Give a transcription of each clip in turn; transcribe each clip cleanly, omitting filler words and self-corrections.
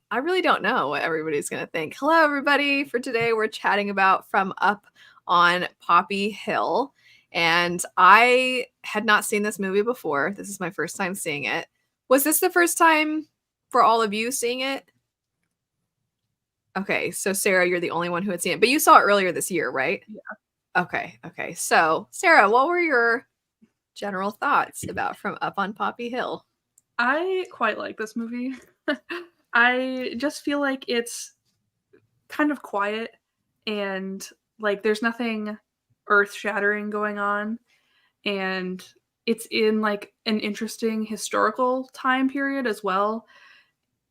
I really don't know what everybody's going to think. Hello, everybody. For today, we're chatting about From Up on Poppy Hill. And I had not seen this movie before. This is my first time seeing it. Was this the first time for all of you seeing it? Okay, so Sarah, you're the only one who had seen it. But you saw it earlier this year, right? Yeah. Okay. So, Sarah, what were your general thoughts about From Up on Poppy Hill? I quite like this movie. I just feel like it's kind of quiet and like there's nothing earth-shattering going on, and it's in like an interesting historical time period as well.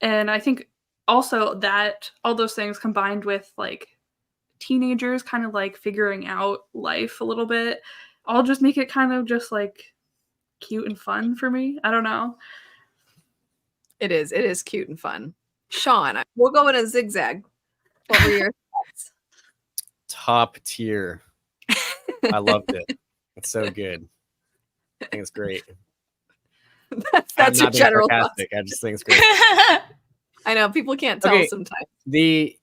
And I think also that all those things combined with like teenagers kind of like figuring out life a little bit, all just make it kind of just like cute and fun for me. I don't know. It is cute and fun. Sean, we'll go in a zigzag. What were your thoughts? Top tier. I loved it. It's so good. I think it's great. That's your general thoughts. I just think it's great. I know people can't tell sometimes. That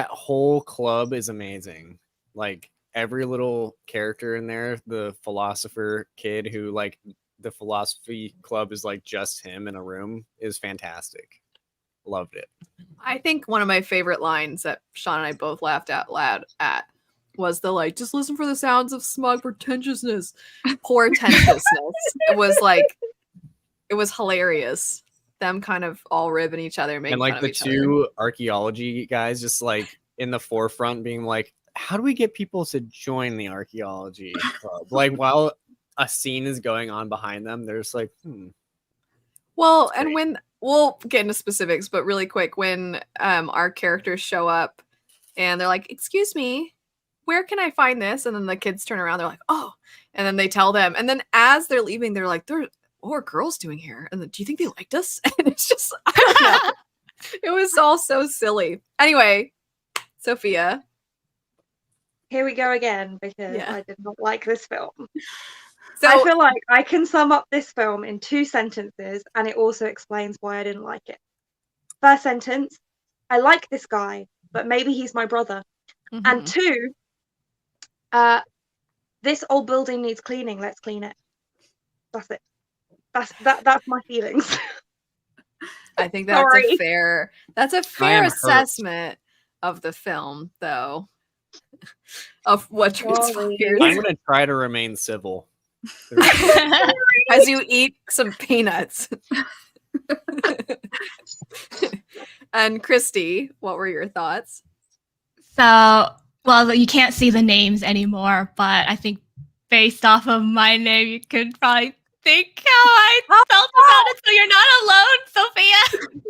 whole club is amazing. Like every little character in there, the philosopher kid who like the philosophy club is like just him in a room, is fantastic. Loved it. I think one of my favorite lines that Sean and I both laughed out loud at was the like, just listen for the sounds of smug pretentiousness. It was hilarious. Them kind of all ribbing each other, making and like fun the of each two archaeology guys just like in the forefront being like, how do we get people to join the archaeology club? Like while a scene is going on behind them, they're just like, Well, and when we'll get into specifics, but really quick, when our characters show up and they're like, excuse me, where can I find this? And then the kids turn around, they're like, oh, and then they tell them. And then as they're leaving, they're like, what are girls doing here? And then, do you think they liked us? And it's just, I don't know. It was all so silly. Anyway, Sophia. Here we go again, because I did not like this film. So I feel like I can sum up this film in 2 sentences, and it also explains why I didn't like it. First sentence, I like this guy, but maybe he's my brother. Mm-hmm. And 2, this old building needs cleaning, let's clean it. That's it. That's my feelings. I think that's a fair assessment of the film, though. Of what transpires. I'm gonna try to remain civil as you eat some peanuts. And Christy, what were your thoughts? So, well, you can't see the names anymore, but I think based off of my name, you could probably think how I felt about it. So you're not alone, Sophia.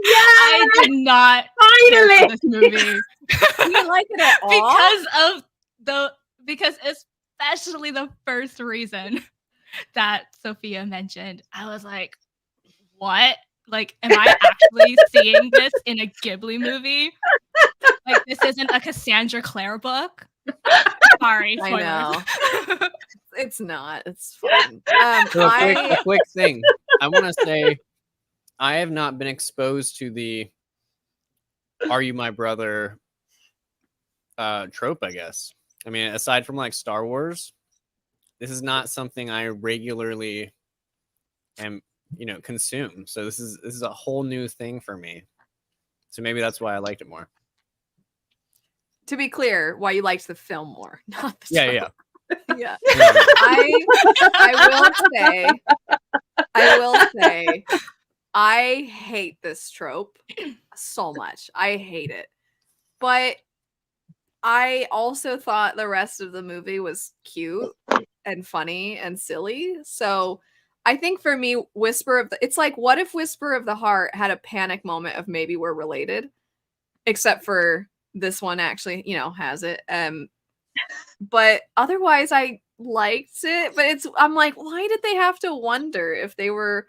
Yeah, I did not finally care for this movie. You didn't like it at all? Because especially the first reason that Sophia mentioned, I was like, what? Like, am I actually seeing this in a Ghibli movie? Like, this isn't a Cassandra Clare book? Sorry, spoilers. I know. It's not. It's fine. So a quick thing. I want to say I have not been exposed to the "Are you my brother?" Trope, I guess. I mean, aside from like Star Wars, this is not something I regularly consume. So this is a whole new thing for me. So maybe that's why I liked it more. To be clear, why you liked the film more, not the trope. Yeah. I will say, I hate this trope so much. I hate it. But I also thought the rest of the movie was cute and funny and silly. So I think for me, it's like, what if Whisper of the Heart had a panic moment of maybe we're related? Except for this one actually, has it. But otherwise I liked it. But I'm like, why did they have to wonder if they were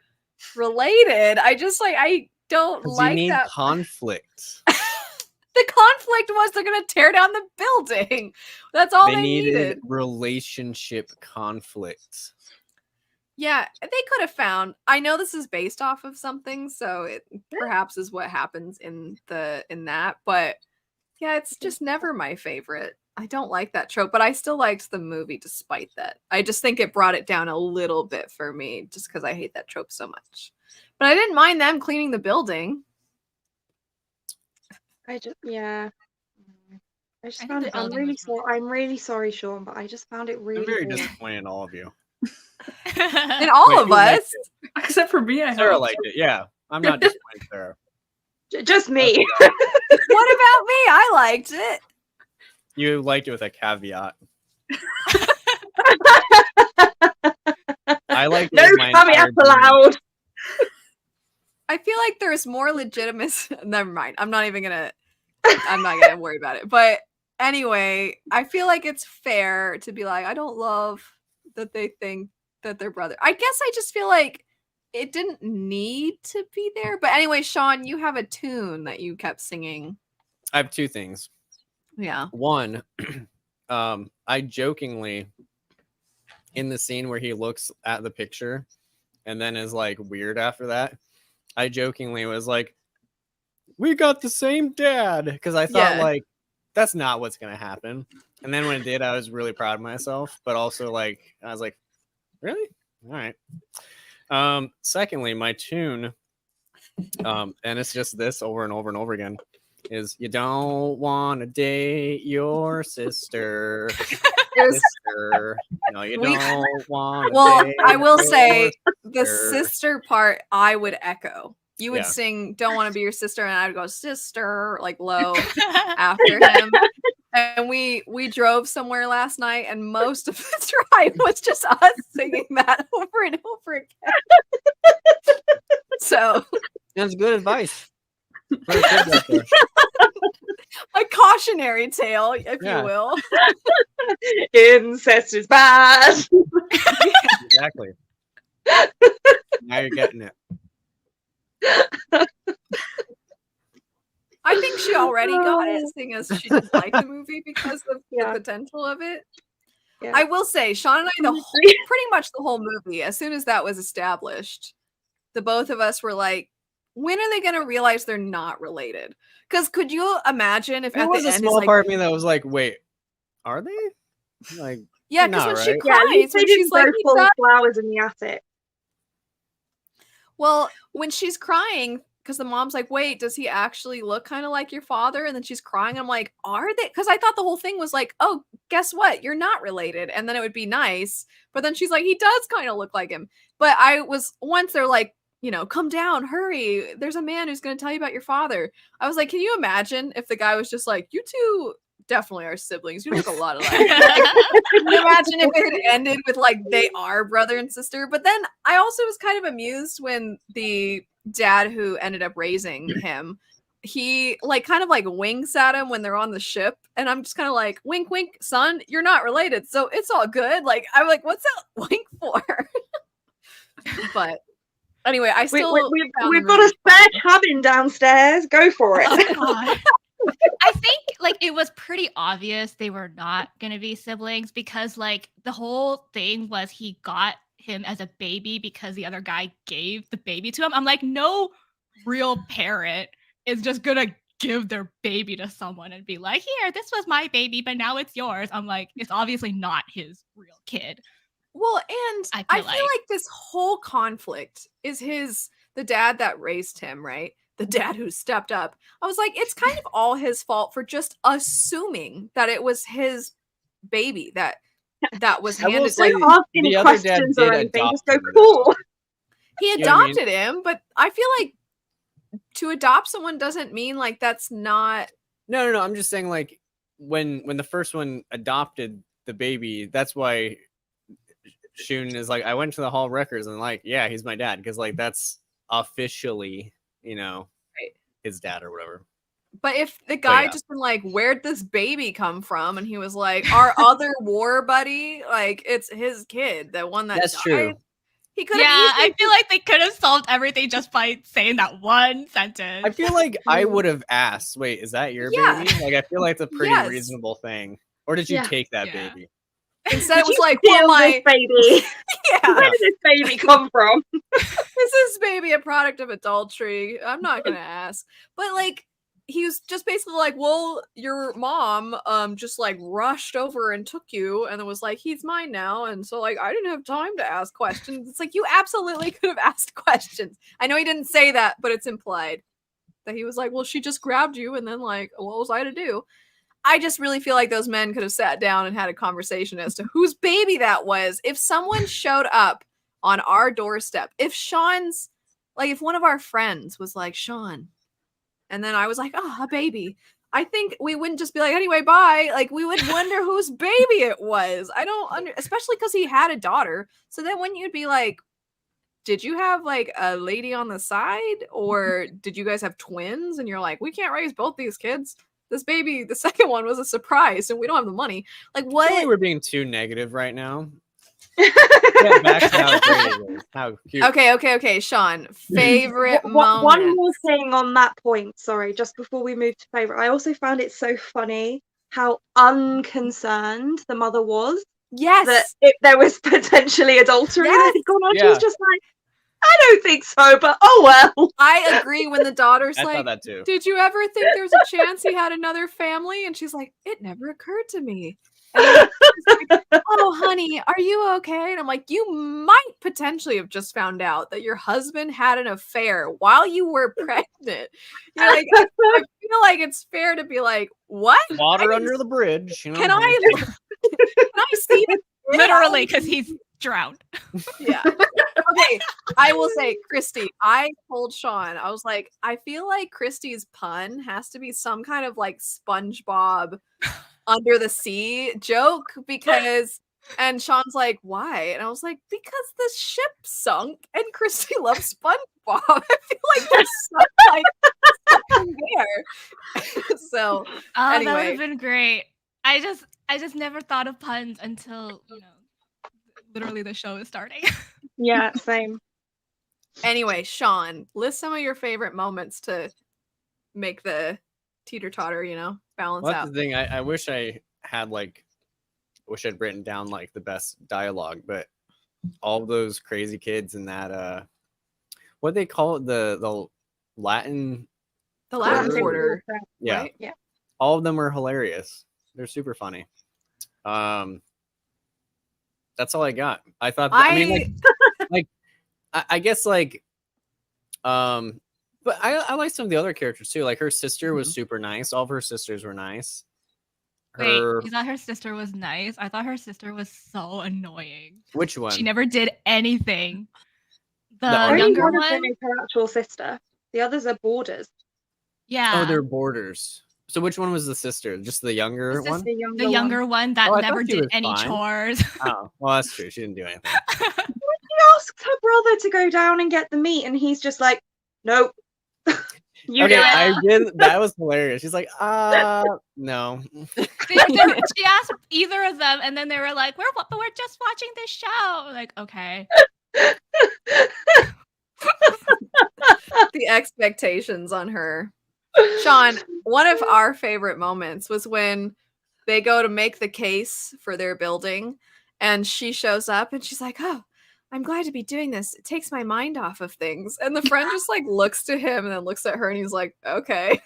related? I just I don't like you need that conflict. The conflict was they're gonna tear down the building. That's all they needed. Relationship conflict. Yeah, they could have found. I know this is based off of something, so it perhaps is what happens in that. But yeah, it's just never my favorite. I don't like that trope, but I still liked the movie despite that. I just think it brought it down a little bit for me, just because I hate that trope so much. But I didn't mind them cleaning the building. I just found the it. building was really I'm really sorry, Sean, but I just found it really I'm very boring. disappointed in all of you. And all Wait, of who liked us. Except for me, I Sarah hope. liked it. Yeah, I'm not disappointed, Sarah. Just me. What about me? I liked it. You liked it with a caveat. I liked it. No with my entire caveats being. allowed. I feel like there's more legitimacy. Never mind. I'm not gonna worry about it. But anyway, I feel like it's fair to be like, I don't love that they think that they're brother. I guess I just feel like it didn't need to be there. But anyway, Sean, you have a tune that you kept singing. I have two things. Yeah. One, I jokingly, in the scene where he looks at the picture and then is like weird after that, I jokingly was like, we got the same dad, because I thought like that's not what's gonna happen. And then when it did, I was really proud of myself, but also like I was like, really? All right. Secondly, my tune, and it's just this over and over and over again, is you don't want to date your sister. Sister. No, you don't want to date I will your say the sister. sister part I would echo. You would Yeah. sing Don't Want to Be Your Sister, and I would go sister like low after him. And we drove somewhere last night, and most of the drive was just us singing that over and over again. So That's good advice. For the kids out there. a cautionary tale, if Yeah. you will. Incest is bad. Exactly. Now you're getting it. I think she already got it, seeing as she didn't like the movie because of Yeah. the potential of it. Yeah. I will say, Sean and I, pretty much the whole movie, as soon as that was established, the both of us were like, when are they going to realize they're not related? Because could you imagine if There at was the a end, small it's like, part of me that was like, wait, are they? Like, yeah, they're because not, when she right? Yeah, at cries, least they when didn't she's like, grow he full does- flowers in the attic. well, when she's crying, because the mom's like, wait, does he actually look kind of like your father? And then she's crying. I'm like, are they? Because I thought the whole thing was like, oh, guess what? You're not related. And then it would be nice. But then she's like, he does kind of look like him. But once they're like, come down, hurry. There's a man who's going to tell you about your father. I was like, can you imagine if the guy was just like, you two definitely are siblings. You look a lot alike. Like, can you imagine if it had ended with like they are brother and sister? But then I also was kind of amused when the dad who ended up raising him, he like kind of like winks at him when they're on the ship, and I'm just kind of like, wink wink, son, you're not related, so it's all good. Like I'm like, what's that wink for? But anyway, I still We've got a spare cabin downstairs. Go for it. Oh, God. I think like it was pretty obvious they were not gonna be siblings, because like the whole thing was he got him as a baby because the other guy gave the baby to him. I'm like, no real parent is just gonna give their baby to someone and be like, here, this was my baby, but now it's yours. I'm like, it's obviously not his real kid. Well, and I feel like this whole conflict is the dad that raised him, right? The dad who stepped up. I was like, it's kind of all his fault for just assuming that it was his baby that was I will handed. say, Like, Asking the other dad questions did or anything. adopt Just go, him, though. cool. he You know what I mean? adopted him, but I feel like to adopt someone doesn't mean like that's not. No. I'm just saying, like, when the first one adopted the baby, that's why Shun is like, I went to the Hall of Records and like, yeah, he's my dad, because like that's officially, Right. his dad or whatever. But if the guy yeah. just been like, where'd this baby come from? And he was like, our other war buddy, like it's his kid, the one that That's died. true. He could Yeah, have I feel like they could have solved everything just by saying that one sentence. I feel like I would have asked, wait, is that your Yeah. baby? Like, I feel like it's a pretty Yes. reasonable thing. Or did you Yeah. take that Yeah. baby? instead it was like, Steal well, this baby. Yeah. Where did this baby come from? Is this baby a product of adultery? I'm not gonna ask. But like he was just basically like, well, your mom just like rushed over and took you and it was like, he's mine now. And so like I didn't have time to ask questions. It's like you absolutely could have asked questions. I know he didn't say that, but it's implied that he was like, well, she just grabbed you and then like, what was I to do? I just really feel like those men could have sat down and had a conversation as to whose baby that was. If someone showed up on our doorstep, if one of our friends was like, Sean, and then I was like, oh, a baby, I think we wouldn't just be like, anyway, bye. Like, we would wonder whose baby it was. I don't especially because he had a daughter. So then wouldn't you be like, did you have like a lady on the side? Or did you guys have twins? And you're like, we can't raise both these kids. This baby, the second one was a surprise, and we don't have the money. Like, I what? feel like we're being too negative right now. Get back to how great it is. How cute. Okay. Sean, favorite moment. One more thing on that point, sorry, just before we move to favorite. I also found it so funny how unconcerned the mother was Yes. that there was potentially adultery that had gone on. She was just like, I don't think so, but oh well. I agree when the daughter's I like, thought that too. did you ever think there's a chance he had another family? And she's like, it never occurred to me. And then she's like, oh, honey, are you okay? And I'm like, you might potentially have just found out that your husband had an affair while you were pregnant. You're like, I feel like it's fair to be like, what? Water under the bridge. You know? Can I see it? Literally, because he's drowned. Yeah. Okay, I will say, Christy, I told Sean, I was like, I feel like Christy's pun has to be some kind of like SpongeBob under the sea joke because, and Sean's like, why? And I was like, because the ship sunk and Christy loves SpongeBob. I feel like there's something there. So, Oh, anyway. that would have been great. I just never thought of puns until, literally the show is starting. Yeah, same. Anyway, Sean, list some of your favorite moments to make the teeter-totter, balance Well, out. that's the thing. I wish I had I'd written down like the best dialogue, but all those crazy kids in that what they call it, the Latin The Latin Quarter. Quarter. Yeah. Right? Yeah. All of them were hilarious. They're super funny. That's all I got. I thought I guess but I like some of the other characters too. Like her sister was super nice. All of her sisters were nice. Wait, you thought her sister was nice? I thought her sister was so annoying. Which one? She never did anything. The Only younger one of one? them is her actual sister. The others are boarders. Yeah. Oh, they're boarders. So which one was the sister? Just the younger one? The younger one that I never thought she did was any fine. chores. Oh, well, that's true. She didn't do anything. She asked her brother to go down and get the meat, and he's just like, nope. You Okay, do it. I did. That was hilarious. She's like, no. She asked either of them, and then they were like, we're just watching this show. Like, okay. The expectations on her. Sean, one of our favorite moments was when they go to make the case for their building and she shows up and she's like, oh, I'm glad to be doing this. It takes my mind off of things. And the friend just like looks to him and then looks at her and he's like, okay.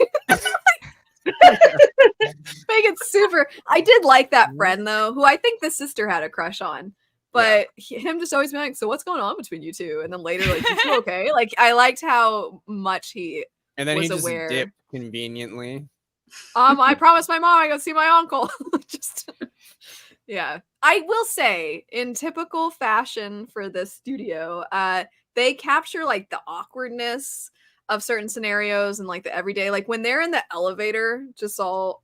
Make it super. I did like that friend though, who I think the sister had a crush on. But him just always being like, so what's going on between you two? And then later, like, you okay? Like, I liked how much he And then was he just aware. dipped conveniently. I promised my mom I go see my uncle. Yeah. I will say, in typical fashion for the studio, they capture like the awkwardness of certain scenarios and like the everyday, like when they're in the elevator, just all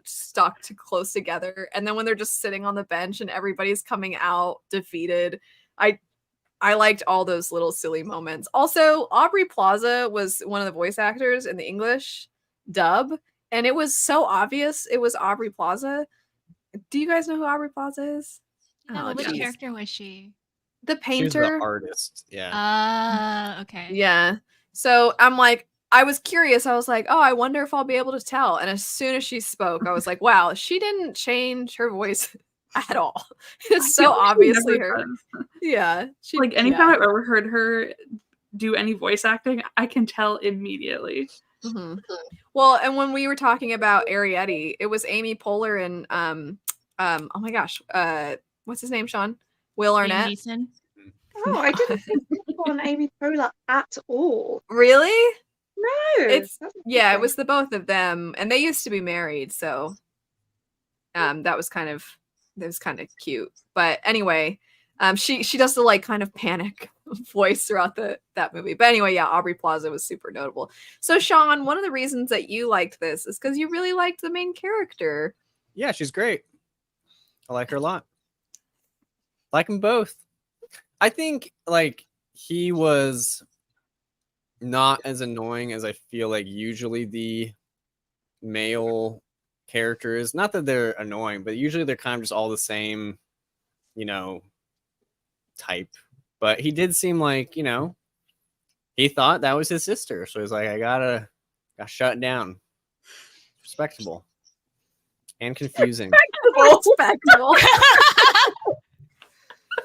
stuck close together, and then when they're just sitting on the bench and everybody's coming out defeated. I liked all those little silly moments. Also, Aubrey Plaza was one of the voice actors in the English dub, and it was so obvious it was Aubrey Plaza. Do you guys know who Aubrey Plaza is? Yeah, Oh, which geez. character was she? The She was painter. the artist. Yeah. Okay. Yeah. So I'm like, I was curious. I was like, oh, I wonder if I'll be able to tell. And as soon as she spoke, I was like, wow, she didn't change her voice at all. It's I so feel like she obviously never her. does. Yeah. She, Like anytime yeah. I've ever heard her do any voice acting, I can tell immediately. Mhm. Well, and when we were talking about Arietti, it was Amy Poehler and oh my gosh, what's his name, Sean? Will Liam Arnett. Neeson. Oh, I didn't think on Amy Poehler at all. Really? No, It's that's yeah, it interesting. was the both of them, and they used to be married, so that was kind of cute. But anyway, she does the like kind of panic voice throughout that movie. But anyway, yeah, Aubrey Plaza was super notable. So Sean, one of the reasons that you liked this is because you really liked the main character. Yeah, she's great. I like her a lot. Like them both. I think like he was not as annoying as I feel like usually the male character is. Not that they're annoying, but usually they're kind of just all the same, you know, type. But he did seem like, you know, he thought that was his sister. So he's like, I gotta shut it down. Respectable. And confusing. Respectable.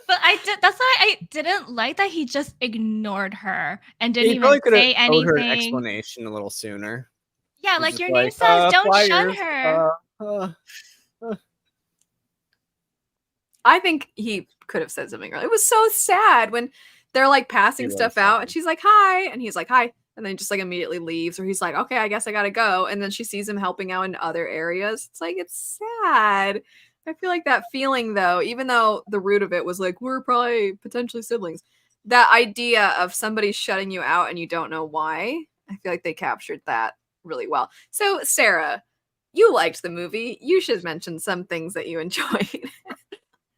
But that's why I didn't like that he just ignored her and didn't He probably even could say have owed her an anything. explanation a little sooner. Yeah, He's like just your name says, don't shun flyers, her. I think he could have said something earlier. It was so sad when they're like passing He was stuff out sad. and she's like, hi. And he's like, hi. And then just like immediately leaves, or he's like, okay, I guess I gotta go. And then she sees him helping out in other areas. It's like, it's sad. I feel like that feeling though, even though the root of it was like, we're probably potentially siblings, that idea of somebody shutting you out and you don't know why, I feel like they captured that really well. So, Sarah, you liked the movie. You should mention some things that you enjoyed.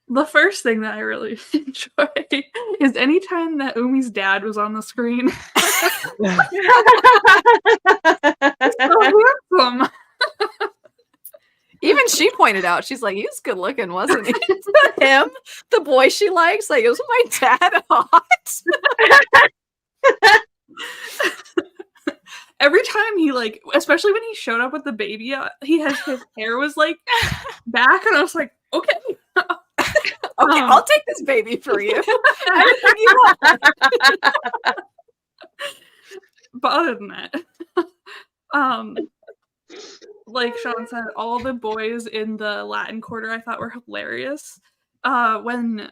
The first thing that I really enjoy is anytime that Umi's dad was on the screen. So handsome. Even she pointed out, she's like, he was good looking, wasn't he? Him, the boy she likes, like, was my dad hot? Every time he like, especially when he showed up with the baby, his hair was like back, and I was like, okay. Okay, I'll take this baby for you. Anything you want. But other than that, like Sean said, all the boys in the Latin Quarter I thought were hilarious. When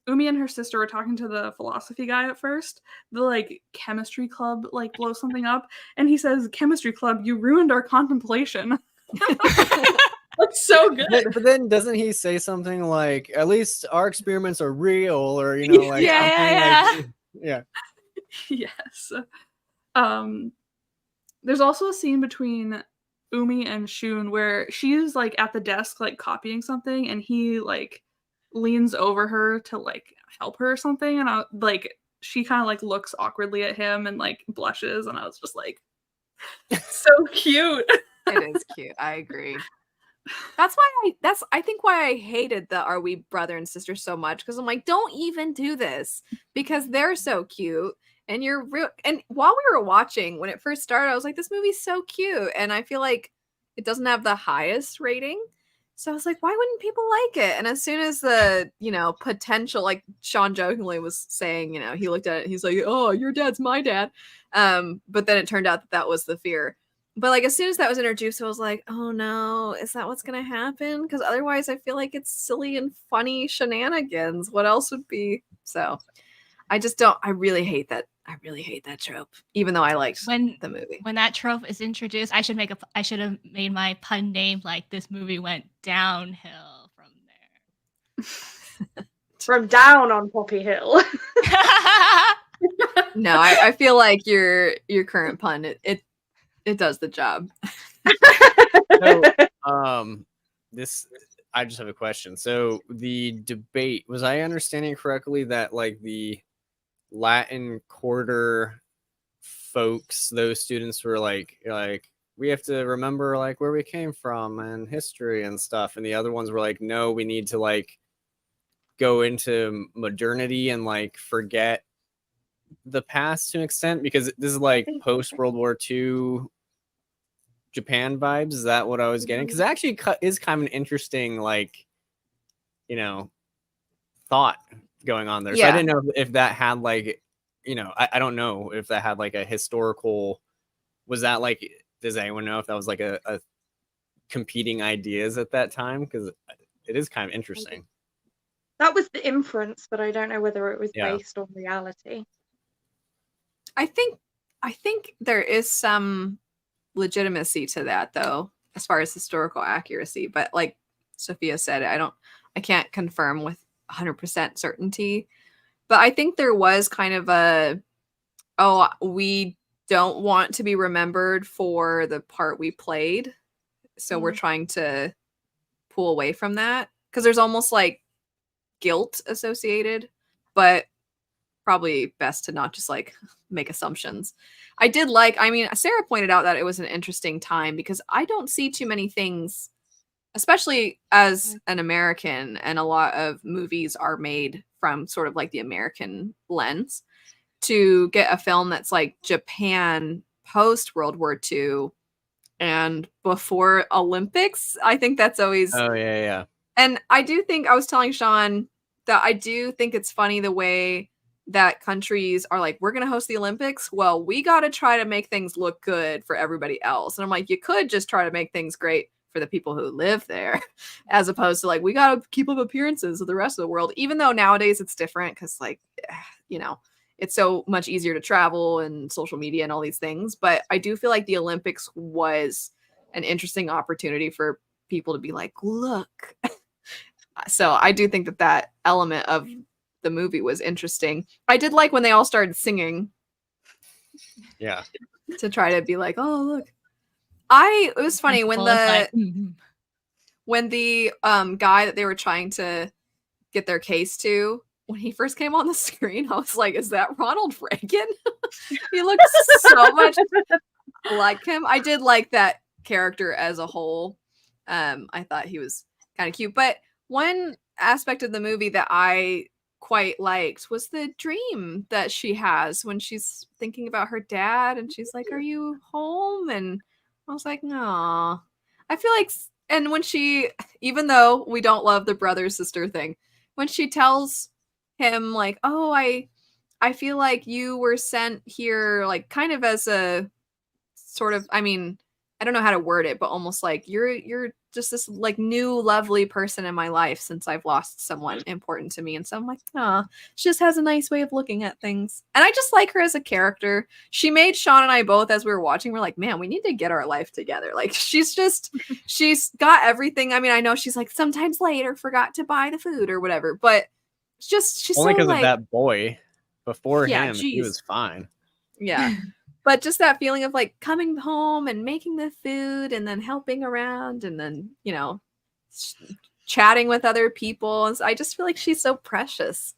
Umi and her sister were talking to the philosophy guy at first, the like chemistry club like blows something up, and he says, "Chemistry club, you ruined our contemplation." That's so good. But then doesn't he say something like, at least our experiments are real, or you know, like Yeah. something like, yeah. Yes. There's also a scene between Umi and Shun where she's like at the desk like copying something, and he like leans over her to like help her or something, and she kind of like looks awkwardly at him and like blushes, and I was just like, so cute. It is cute. I agree. That's I think why I hated the Are We Brother and Sister so much, because I'm like, don't even do this, because they're so cute and you're real. And while we were watching, when it first started, I was like, this movie's so cute, and I feel like it doesn't have the highest rating. So I was like, why wouldn't people like it? And as soon as the, potential, like Sean jokingly was saying, he looked at it, he's like, oh, your dad's my dad. But then it turned out that was the fear. But like as soon as that was introduced, I was like, oh no, is that what's gonna happen? Because otherwise I feel like it's silly and funny shenanigans. What else would be? So I just don't, I really hate that trope, even though I liked the movie. When that trope is introduced, I should have made my pun name like this movie went downhill from there. From down on Poppy Hill. No, I feel like your current pun, it does the job. So, I just have a question. So the debate, was I understanding correctly that like the Latin Quarter folks, those students were like we have to remember like where we came from and history and stuff, and the other ones were like, no, we need to like go into modernity and like forget the past to an extent, because this is like post World War II Japan vibes. Is that what I was getting? Because it actually is kind of an interesting like thought going on there. So I didn't know if that had like, I don't know if that had like a historical, was that like, does anyone know if that was like a competing ideas at that time? Because it is kind of interesting. That was the inference, but I don't know whether it was based on reality. I think there is some legitimacy to that, though, as far as historical accuracy. But like Sophia said, I can't confirm with 100% certainty. But I think there was kind of we don't want to be remembered for the part we played, so we're trying to pull away from that, because there's almost like guilt associated, but probably best to not just like make assumptions. Sarah pointed out that it was an interesting time, because I don't see too many things, especially as an American, and a lot of movies are made from sort of like the American lens, to get a film that's like Japan post World War II and before Olympics. I think that's always... Oh, yeah. And I do think, I was telling Sean that I do think it's funny the way that countries are like, we're going to host the Olympics. Well, we got to try to make things look good for everybody else. And I'm like, you could just try to make things great for the people who live there, as opposed to like, we got to keep up appearances of the rest of the world. Even though nowadays it's different, because like, it's so much easier to travel and social media and all these things. But I do feel like the Olympics was an interesting opportunity for people to be like, look. So I do think that element of the movie was interesting. I did like when they all started singing. Yeah. To try to be like, oh, look. It was funny when the guy that they were trying to get their case to, when he first came on the screen, I was like, is that Ronald Reagan? He looked so much like him. I did like that character as a whole. I thought he was kind of cute. But one aspect of the movie that I quite liked was the dream that she has when she's thinking about her dad, and she's like, are you home? And I was like, no. I feel like, and when she, even though we don't love the brother sister thing, when she tells him like, oh, I feel like you were sent here like kind of as a sort of, I don't know how to word it, but almost like you're just this like new lovely person in my life since I've lost someone important to me. And so I'm like, she just has a nice way of looking at things. And I just like her as a character. She made Sean and I both, as we were watching, we're like, man, we need to get our life together. Like she's got everything. I know she's like sometimes late or forgot to buy the food or whatever, but she's only because so, of that boy. Before him, geez. he was fine. Yeah. But just that feeling of like coming home and making the food and then helping around and then, chatting with other people. And I just feel like she's so precious.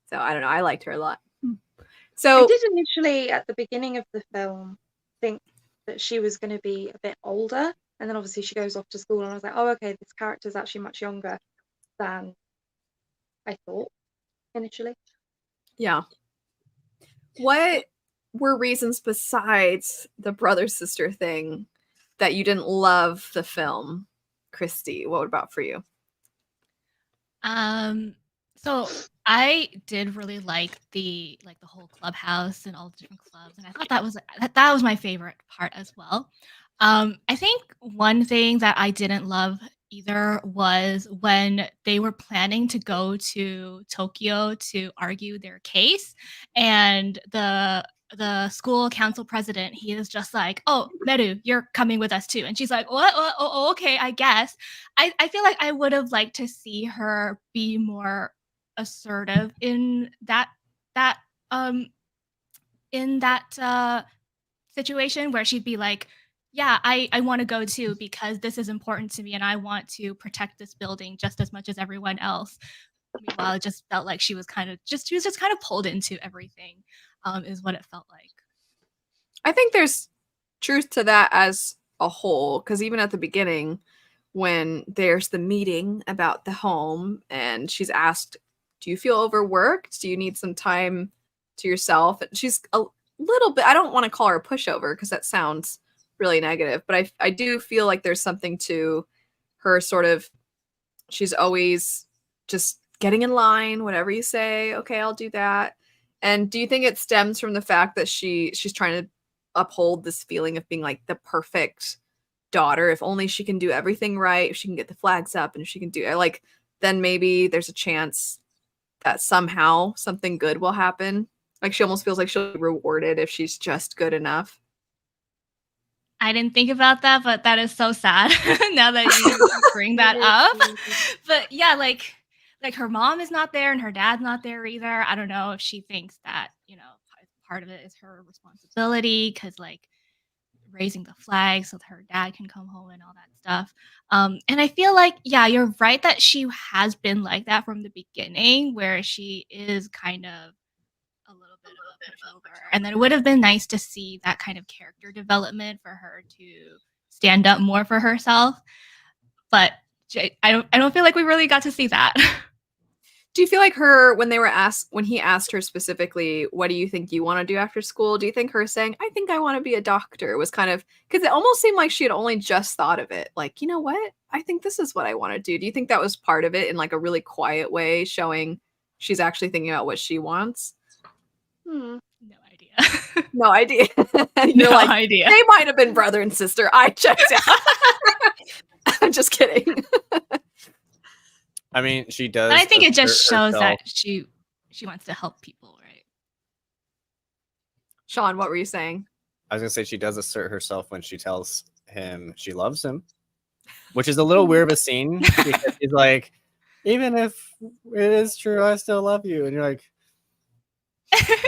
So I don't know. I liked her a lot. So I did initially at the beginning of the film think that she was going to be a bit older. And then obviously she goes off to school and I was like, oh, okay, this character's actually much younger than I thought initially. Yeah. What were reasons besides the brother-sister thing that you didn't love the film, Christy? What about for you? So I did really like the whole clubhouse and all the different clubs, and I thought that was my favorite part as well. I think one thing that I didn't love either was when they were planning to go to Tokyo to argue their case, and the school council president, he is just like, oh, Meru, you're coming with us too. And she's like, what? Oh, okay, I guess. I feel like I would have liked to see her be more assertive in that situation, where she'd be like, yeah, I want to go too, because this is important to me and I want to protect this building just as much as everyone else. Meanwhile, it just felt like she was just kind of pulled into everything, is what it felt like. I think there's truth to that as a whole, because even at the beginning, when there's the meeting about the home and she's asked, do you feel overworked? Do you need some time to yourself? And she's a little bit, I don't want to call her a pushover because that sounds really negative, but I do feel like there's something to her sort of she's always just getting in line, whatever you say, okay, I'll do that. And do you think it stems from the fact that she's trying to uphold this feeling of being like the perfect daughter? If only she can do everything right, if she can get the flags up, and if she can do it, like, then maybe there's a chance that somehow something good will happen. Like, she almost feels like she'll be rewarded if she's just good enough. I didn't think about that, but that is so sad now that you bring that up. But yeah, like her mom is not there and her dad's not there either. I don't know if she thinks that, part of it is her responsibility because like raising the flag so that her dad can come home and all that stuff. And I feel like, yeah, you're right that she has been like that from the beginning, where she is kind of a little bit of a pushover. And then it would have been nice to see that kind of character development for her to stand up more for herself. But I don't feel like we really got to see that. Do you feel like when he asked her specifically, what do you think you want to do after school? Do you think her saying, I think I want to be a doctor, was kind of, because it almost seemed like she had only just thought of it. Like, you know what? I think this is what I want to do. Do you think that was part of it in like a really quiet way, showing she's actually thinking about what she wants? No idea. No idea. You're No like, idea. they might have been brother and sister. I checked out. I'm just kidding. I mean, she does. But I think it just assert shows herself. that she wants to help people, right? Sean, what were you saying? I was gonna say she does assert herself when she tells him she loves him, which is a little weird of a scene because he's like, even if it is true, I still love you, and you're like,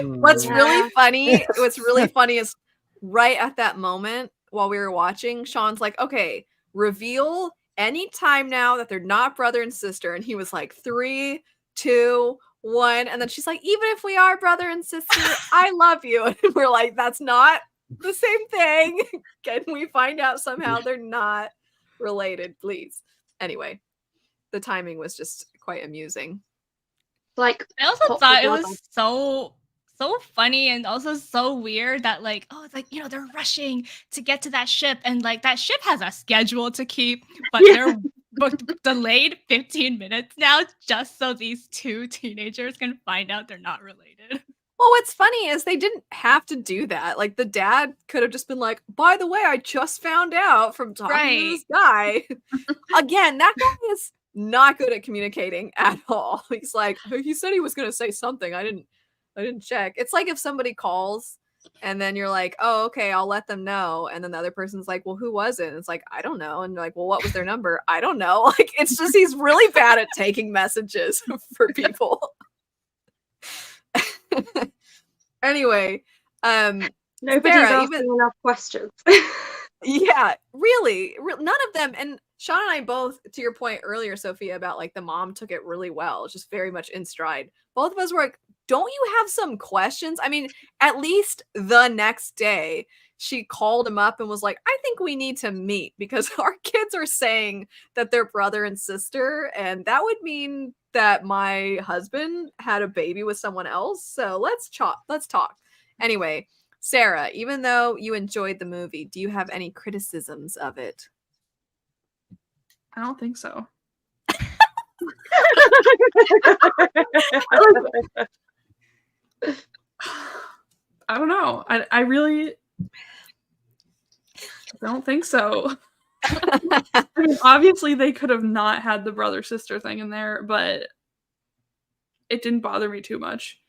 What's really funny is right at that moment while we were watching, Sean's like, okay, reveal any time now that they're not brother and sister. And he was like, 3, 2, 1. And then she's like, even if we are brother and sister, I love you. And we're like, that's not the same thing. Can we find out somehow they're not related, please? Anyway, the timing was just quite amusing. Like, I also Top thought it of was so funny and also so weird that like, oh, it's like, they're rushing to get to that ship and like that ship has a schedule to keep, but they're delayed 15 minutes now just so these two teenagers can find out they're not related. Well, what's funny is they didn't have to do that. Like, the dad could have just been like, by the way, I just found out from talking to this guy. Again, that guy is not good at communicating at all. He's like, he said he was going to say something. I didn't check. It's like if somebody calls and then you're like, oh, okay, I'll let them know. And then the other person's like, well, who was it? And it's like, I don't know. And you're like, well, what was their number? I don't know. Like, it's just, he's really bad at taking messages for people. Anyway, nobody's Sarah, asking enough questions. yeah, really, none of them. And Sean and I both, to your point earlier, Sophia, about like the mom took it really well, just very much in stride. Both of us were like, don't you have some questions? I mean, at least the next day, she called him up and was like, I think we need to meet because our kids are saying that they're brother and sister. And that would mean that my husband had a baby with someone else. So let's talk. Anyway, Sarah, even though you enjoyed the movie, do you have any criticisms of it? I don't think so. I don't know. I really don't think so. I mean, obviously they could have not had the brother sister thing in there, but it didn't bother me too much.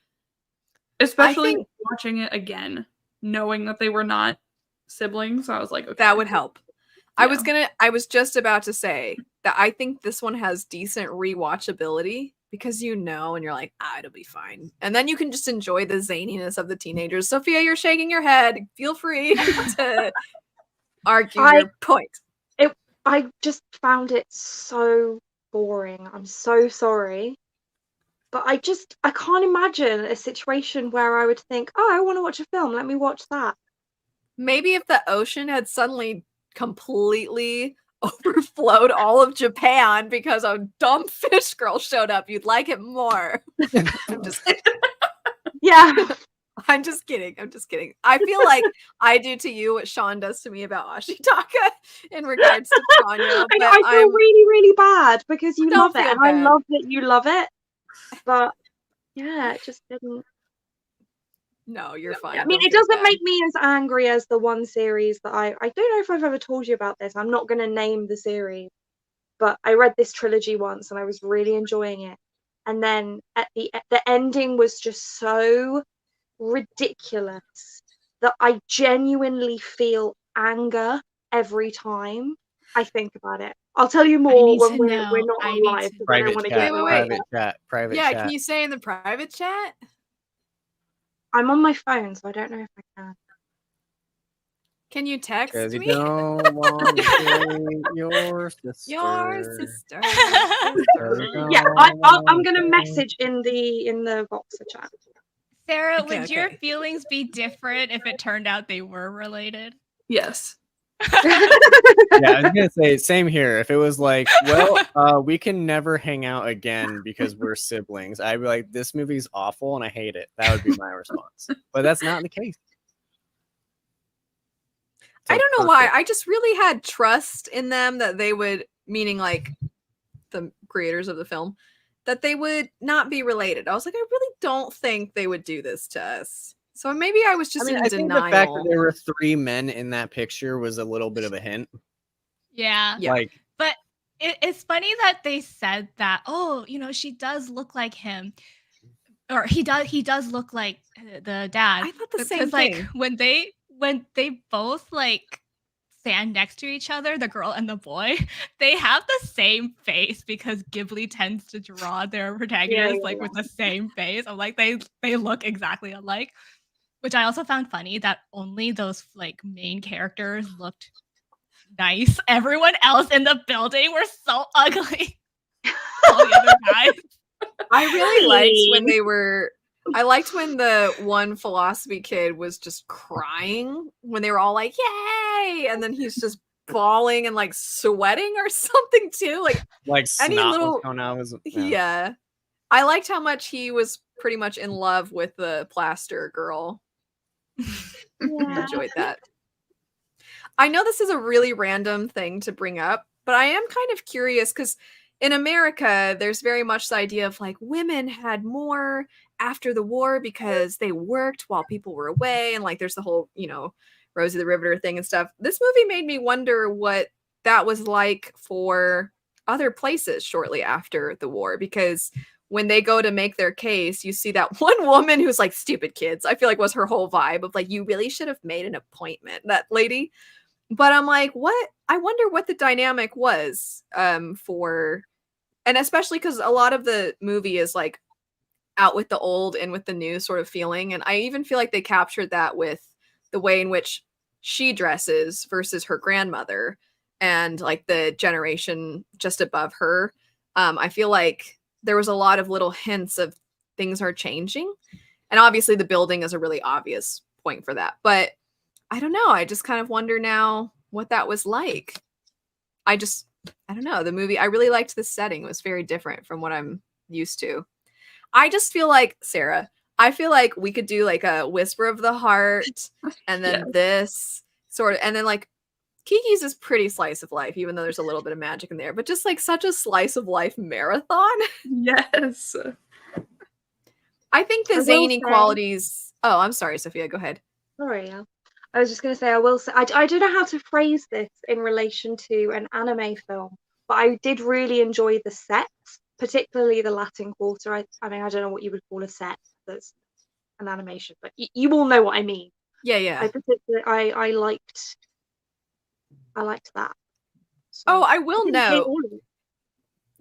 Especially watching it again, knowing that they were not siblings. I was like, okay. That would help. Yeah. I was just about to say that I think this one has decent rewatchability because and you're like, it'll be fine. And then you can just enjoy the zaniness of the teenagers. Sophia, you're shaking your head. Feel free to argue your point. I just found it so boring. I'm so sorry. But I can't imagine a situation where I would think, oh, I want to watch a film. Let me watch that. Maybe if the ocean had suddenly completely overflowed all of Japan because a dumb fish girl showed up, you'd like it more. I'm just Yeah. I'm just kidding. I'm just kidding. I feel like I do to you what Sean does to me about Ashitaka in regards to Tanya. I know, But I feel really, really bad because you Don't love it, feel and I bad. love that you love it. But yeah, it just didn't. No, you're fine. I mean, Don't it feel doesn't bad. make me as angry as the one series that I don't know if I've ever told you about this. I'm not going to name the series, but I read this trilogy once and I was really enjoying it. And then at the ending was just so ridiculous that I genuinely feel anger every time I think about it. I'll tell you more need when to we're know. not I on need live to because I don't Private want to chat. get Wait, in wait, my Private chat. Private Yeah, chat. can you say in the private chat? I'm on my phone, so I don't know if I can. Can you text Because you me? don't want to say your sister. Your sister. Yeah, I'm gonna message in the Voxer chat. Sarah, Okay, would your okay. feelings be different if it turned out they were related? Yes. Yeah, I was gonna say same here. If it was like, well, we can never hang out again because we're siblings, I'd be like, this movie's awful and I hate it. That would be my response. But that's not the case. I So don't know why. perfect. I just really had trust in them that they would, meaning like the creators of the film, that they would not be related. I was like, I really don't think they would do this to us. So maybe I was just in I think the fact that denial. there were 3 men in that picture was a little bit of a hint. Yeah. Yeah. Like, But it's funny that they said that, oh, she does look like him. Or he does look like the dad. I thought the same Because like thing. when they both like stand next to each other, the girl and the boy, they have the same face because Ghibli tends to draw their protagonists like with the same face. I'm like, they look exactly alike. Which I also found funny that only those like main characters looked nice. Everyone else in the building were so ugly. All the other guys. I really liked when they were. I liked when the one philosophy kid was just crying when they were all like, "Yay!" and then he's just bawling and like sweating or something too. Like any snot was little, coming out. yeah. I liked how much he was pretty much in love with the plaster girl. Yeah. Enjoyed that. I know this is a really random thing to bring up, but I am kind of curious because in America, there's very much the idea of like women had more after the war because they worked while people were away. And like there's the whole, Rosie the Riveter thing and stuff. This movie made me wonder what that was like for other places shortly after the war because when they go to make their case, you see that one woman who's like, stupid kids, I feel like was her whole vibe of like, you really should have made an appointment, that lady. But I'm like, what? I wonder what the dynamic was for, and especially because a lot of the movie is like out with the old and with the new sort of feeling. And I even feel like they captured that with the way in which she dresses versus her grandmother and like the generation just above her. I feel like there was a lot of little hints of things are changing. And obviously the building is a really obvious point for that. But I don't know. I just kind of wonder now what that was like. I don't know. The movie, I really liked the setting. It was very different from what I'm used to. I just feel like, Sarah, I feel like we could do like a Whisper of the Heart and then this sort of, and then like Kiki's is pretty slice of life, even though there's a little bit of magic in there, but just like such a slice of life marathon. Yes. I think the I will zany say- qualities. Oh, I'm sorry, Sophia. Go ahead. Sorry, Al. I was just going to say, I will say, I don't know how to phrase this in relation to an anime film, but I did really enjoy the sets, particularly the Latin Quarter. I mean, I don't know what you would call a set that's an animation, but you all know what I mean. Yeah. I liked that. So, Oh, I will didn't hate note, all of it.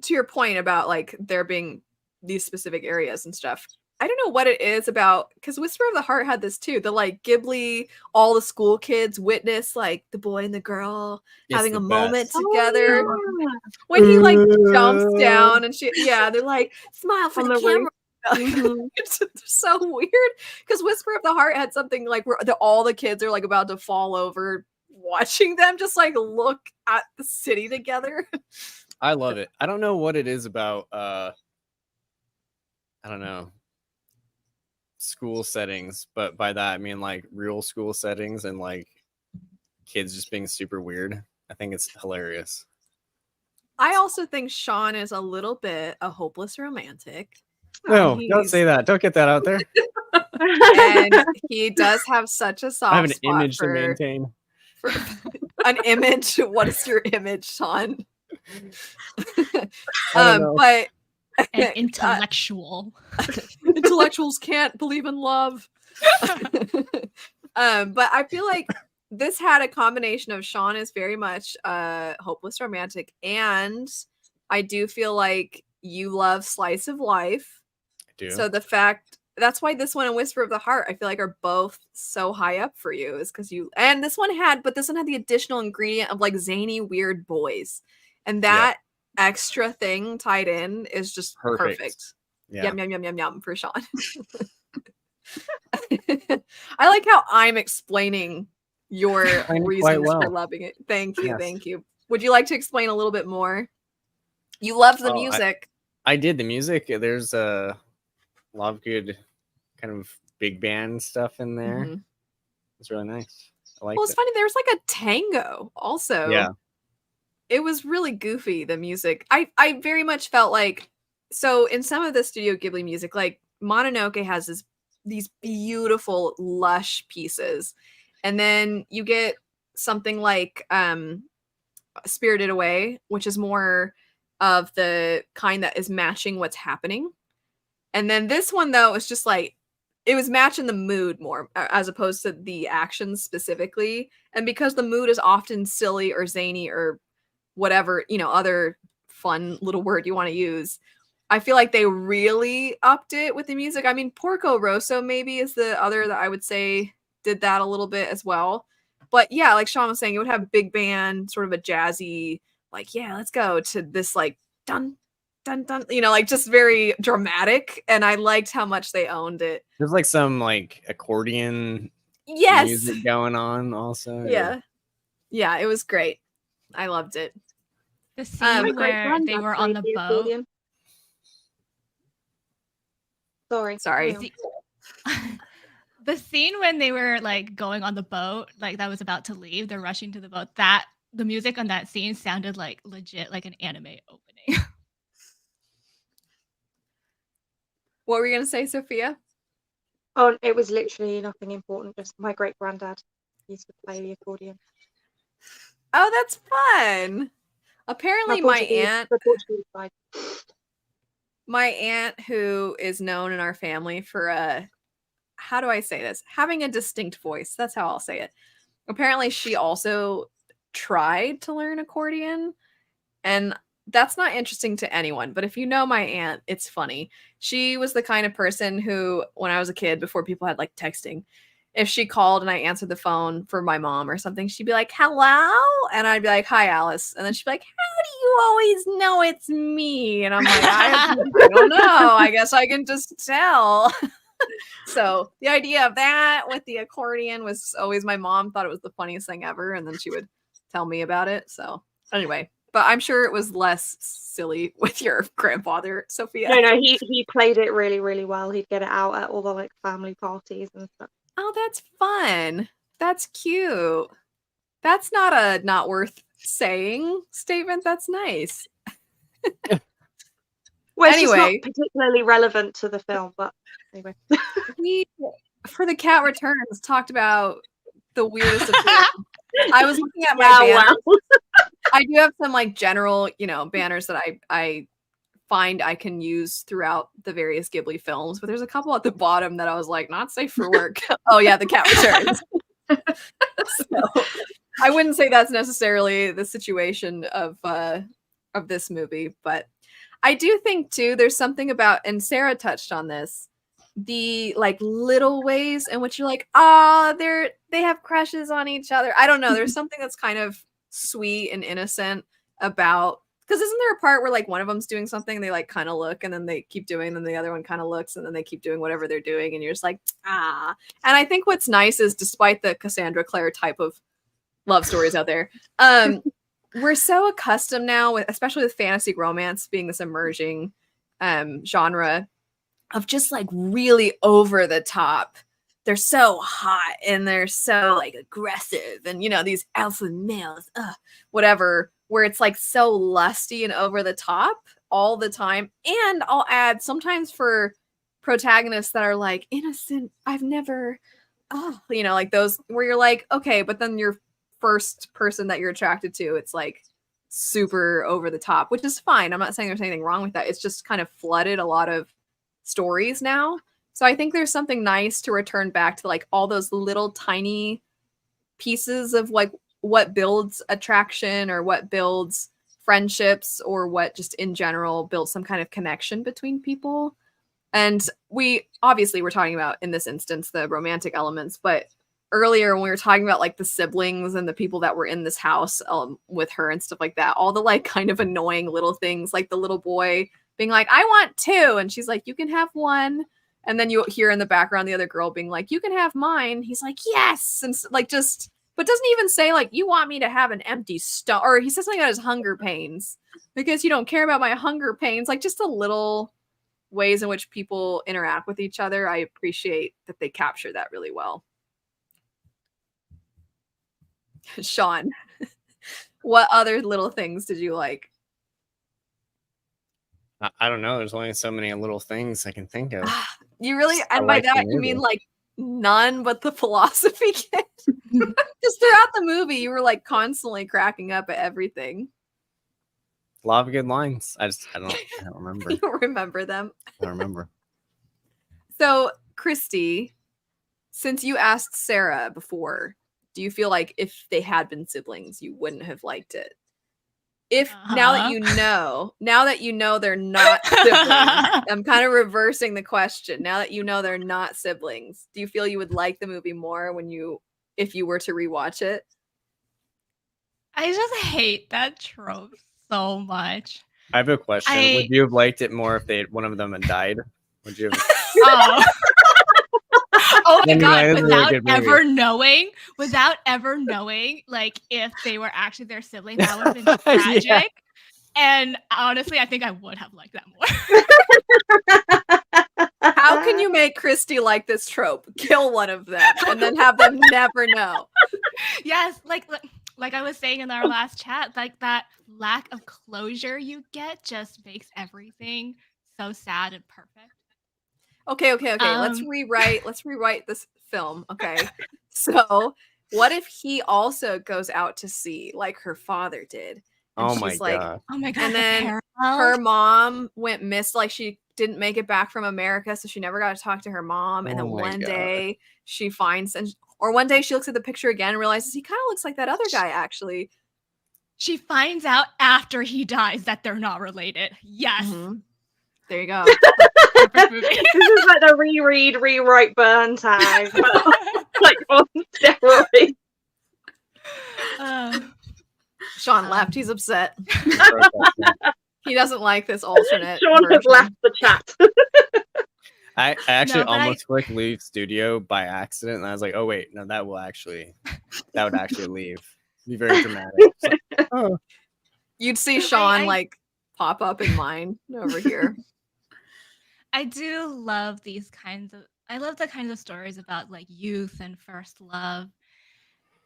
to your point about like there being these specific areas and stuff. I don't know what it is about because Whisper of the Heart had this too. The like Ghibli, all the school kids witness like the boy and the girl It's having the a moment best. together. Oh, When he like jumps down and they're like, smile for On the the camera. Mhm. It's so weird because Whisper of the Heart had something like where all the kids are like about to fall over watching them just like look at the city together. I love it. I don't know what it is about I don't know, school settings, but by that I mean like real school settings and like kids just being super weird. I think it's hilarious. I also think Sean is a little bit a hopeless romantic. No, don't He's- say that. Don't get that out there. And he does have such a soft I have an spot image to maintain. for an image. What is your image, Sean? I don't know. But An intellectual. intellectuals can't believe in love. But I feel like this had a combination of Sean is very much hopeless romantic, and I do feel like you love slice of life. I do. So the fact that's why this one and Whisper of the Heart I feel like are both so high up for you is because you and this one had the additional ingredient of like zany weird boys, and that extra thing tied in is just perfect. Yeah. Yum yum yum yum yum for Sean. I like how I'm explaining your Explained quite reasons for well. loving it. Thank you, Yes. thank you. Would you like to explain a little bit more? You love the Oh, music. I did the music. There's a lot of good kind of big band stuff in there. Mhm. It's really nice. I like Well, it's it. funny. There was like a tango also. Yeah. It was really goofy, the music. I very much felt like, so in some of the Studio Ghibli music, like Mononoke has these beautiful, lush pieces. And then you get something like Spirited Away, which is more of the kind that is matching what's happening. And then this one, though, is just like, it was matching the mood more as opposed to the actions specifically. And because the mood is often silly or zany or whatever, other fun little word you want to use, I feel like they really upped it with the music. I mean, Porco Rosso maybe is the other that I would say did that a little bit as well. But yeah, like Sean was saying, it would have big band, sort of a jazzy, like, yeah, let's go, to this like dun dun dun, like just very dramatic. And I liked how much they owned it. There's like some like accordion Yes. music going on also. Yeah, it was great. I loved it. The scene My where they great-granddad were on played the the boat. accordion. Sorry. Sorry. carry The scene when they were like going on the boat, like that was about to leave, they're rushing to the boat. That the music on that scene sounded like legit like an anime opening. What were you gonna say, Sophia? on. Oh, it was literally nothing important. Just my great granddad used to play the accordion. Oh, that's fun. Apparently, my aunt, The Portuguese side. who is known in our family for how do I say this? Having a distinct voice. That's how I'll say it. Apparently, she also tried to learn accordion, and that's not interesting to anyone. But if you know my aunt, it's funny. She was the kind of person who, when I was a kid, before people had like texting, if she called and I answered the phone for my mom or something, she'd be like, "Hello?" And I'd be like, "Hi, Alice." And then she'd be like, "How do you always know it's me?" And I'm like, I don't know. I guess I can just tell. So the idea of that with the accordion was always, my mom thought it was the funniest thing ever. And then she would tell me about it. So anyway, but I'm sure it was less silly with your grandfather, Sophia. No, he played it really, really well. He'd get it out at all the like family parties and stuff. Oh, that's fun. That's cute. That's not a not worth saying statement. That's nice. Well, it's just Anyway. not particularly relevant to the film, but anyway. We, for the Cat Returns, talked about the weirdest of things. I was looking at my banners. I do have some like general, banners that I find I can use throughout the various Ghibli films, but there's a couple at the bottom that I was like, not safe for work. Oh yeah, the Cat Returns. So, I wouldn't say that's necessarily the situation of this movie, but I do think too there's something about, and Sarah touched on this, the like little ways in which you're like, they have crushes on each other. I don't know. There's something that's kind of sweet and innocent about, because isn't there a part where like one of them's doing something, they like kind of look and then they keep doing, and then the other one kind of looks and then they keep doing whatever they're doing, and you're just like, ah. And I think what's nice is, despite the Cassandra Clare type of love stories out there, we're so accustomed now, with especially with fantasy romance being this emerging genre, of just like really over the top. They're so hot and they're so like aggressive, and you know, these alpha males, whatever, where it's like so lusty and over the top all the time. And I'll add sometimes for protagonists that are like innocent, I've never, you know, like those where you're like, okay, but then your first person that you're attracted to, it's like super over the top, which is fine. I'm not saying there's anything wrong with that. It's just kind of flooded a lot of stories now. So I think there's something nice to return back to like all those little tiny pieces of like what builds attraction or what builds friendships or what just in general builds some kind of connection between people. And we obviously we're talking about in this instance the romantic elements, but earlier when we were talking about like the siblings and the people that were in this house with her and stuff like that, all the like kind of annoying little things, like the little boy being like, I want two, and she's like, you can have one. And then you hear in the background the other girl being like, you can have mine. He's like, yes. And like just, but doesn't even say like, you want me to have an empty stomach. Or he says something about his hunger pains because you don't care about my hunger pains. Like just a little ways in which people interact with each other. I appreciate that they capture that really well. Sean, what other little things did you like? I don't know. There's only so many little things I can think of. You really, I and by like the that you movie. mean like none but the philosophy kid? Just throughout the movie, you were like constantly cracking up at everything. A lot of good lines. I don't remember. You don't remember them. I don't remember. So, Christy, since you asked Sarah before, do you feel like if they had been siblings, you wouldn't have liked it? If now that you know they're not siblings, I'm kind of reversing the question. Now that you know they're not siblings, do you feel you would like the movie more if you were to rewatch it? I just hate that trope so much. I have a question. Would you have liked it more if one of them had died? Would you have? Oh my god, without ever knowing, like if they were actually their siblings, that would have been tragic. Yeah. And honestly, I think I would have liked that more. How can you make Christy like this trope? Kill one of them and then have them never know. Yes, like I was saying in our last chat, like that lack of closure you get just makes everything so sad and perfect. Okay. Let's rewrite this film. Okay. So what if he also goes out to sea like her father did? And oh my god. And then her mom went missed, like she didn't make it back from America, so she never got to talk to her mom. And then one day she finds one day she looks at the picture again and realizes he kind of looks like that other guy actually. She finds out after he dies that they're not related. Yes. Mm-hmm. There you go. This is like the reread, rewrite, burn time. Like on steroids. Sean left. He's upset. He doesn't like this alternate. Sean has left the chat. I actually almost clicked leave studio by accident, and I was like, "Oh wait, no, that would actually leave." Be very dramatic. Like, oh. You'd see Sean like pop up in mine over here. I do love these kinds of. I love the kinds of stories about like youth and first love.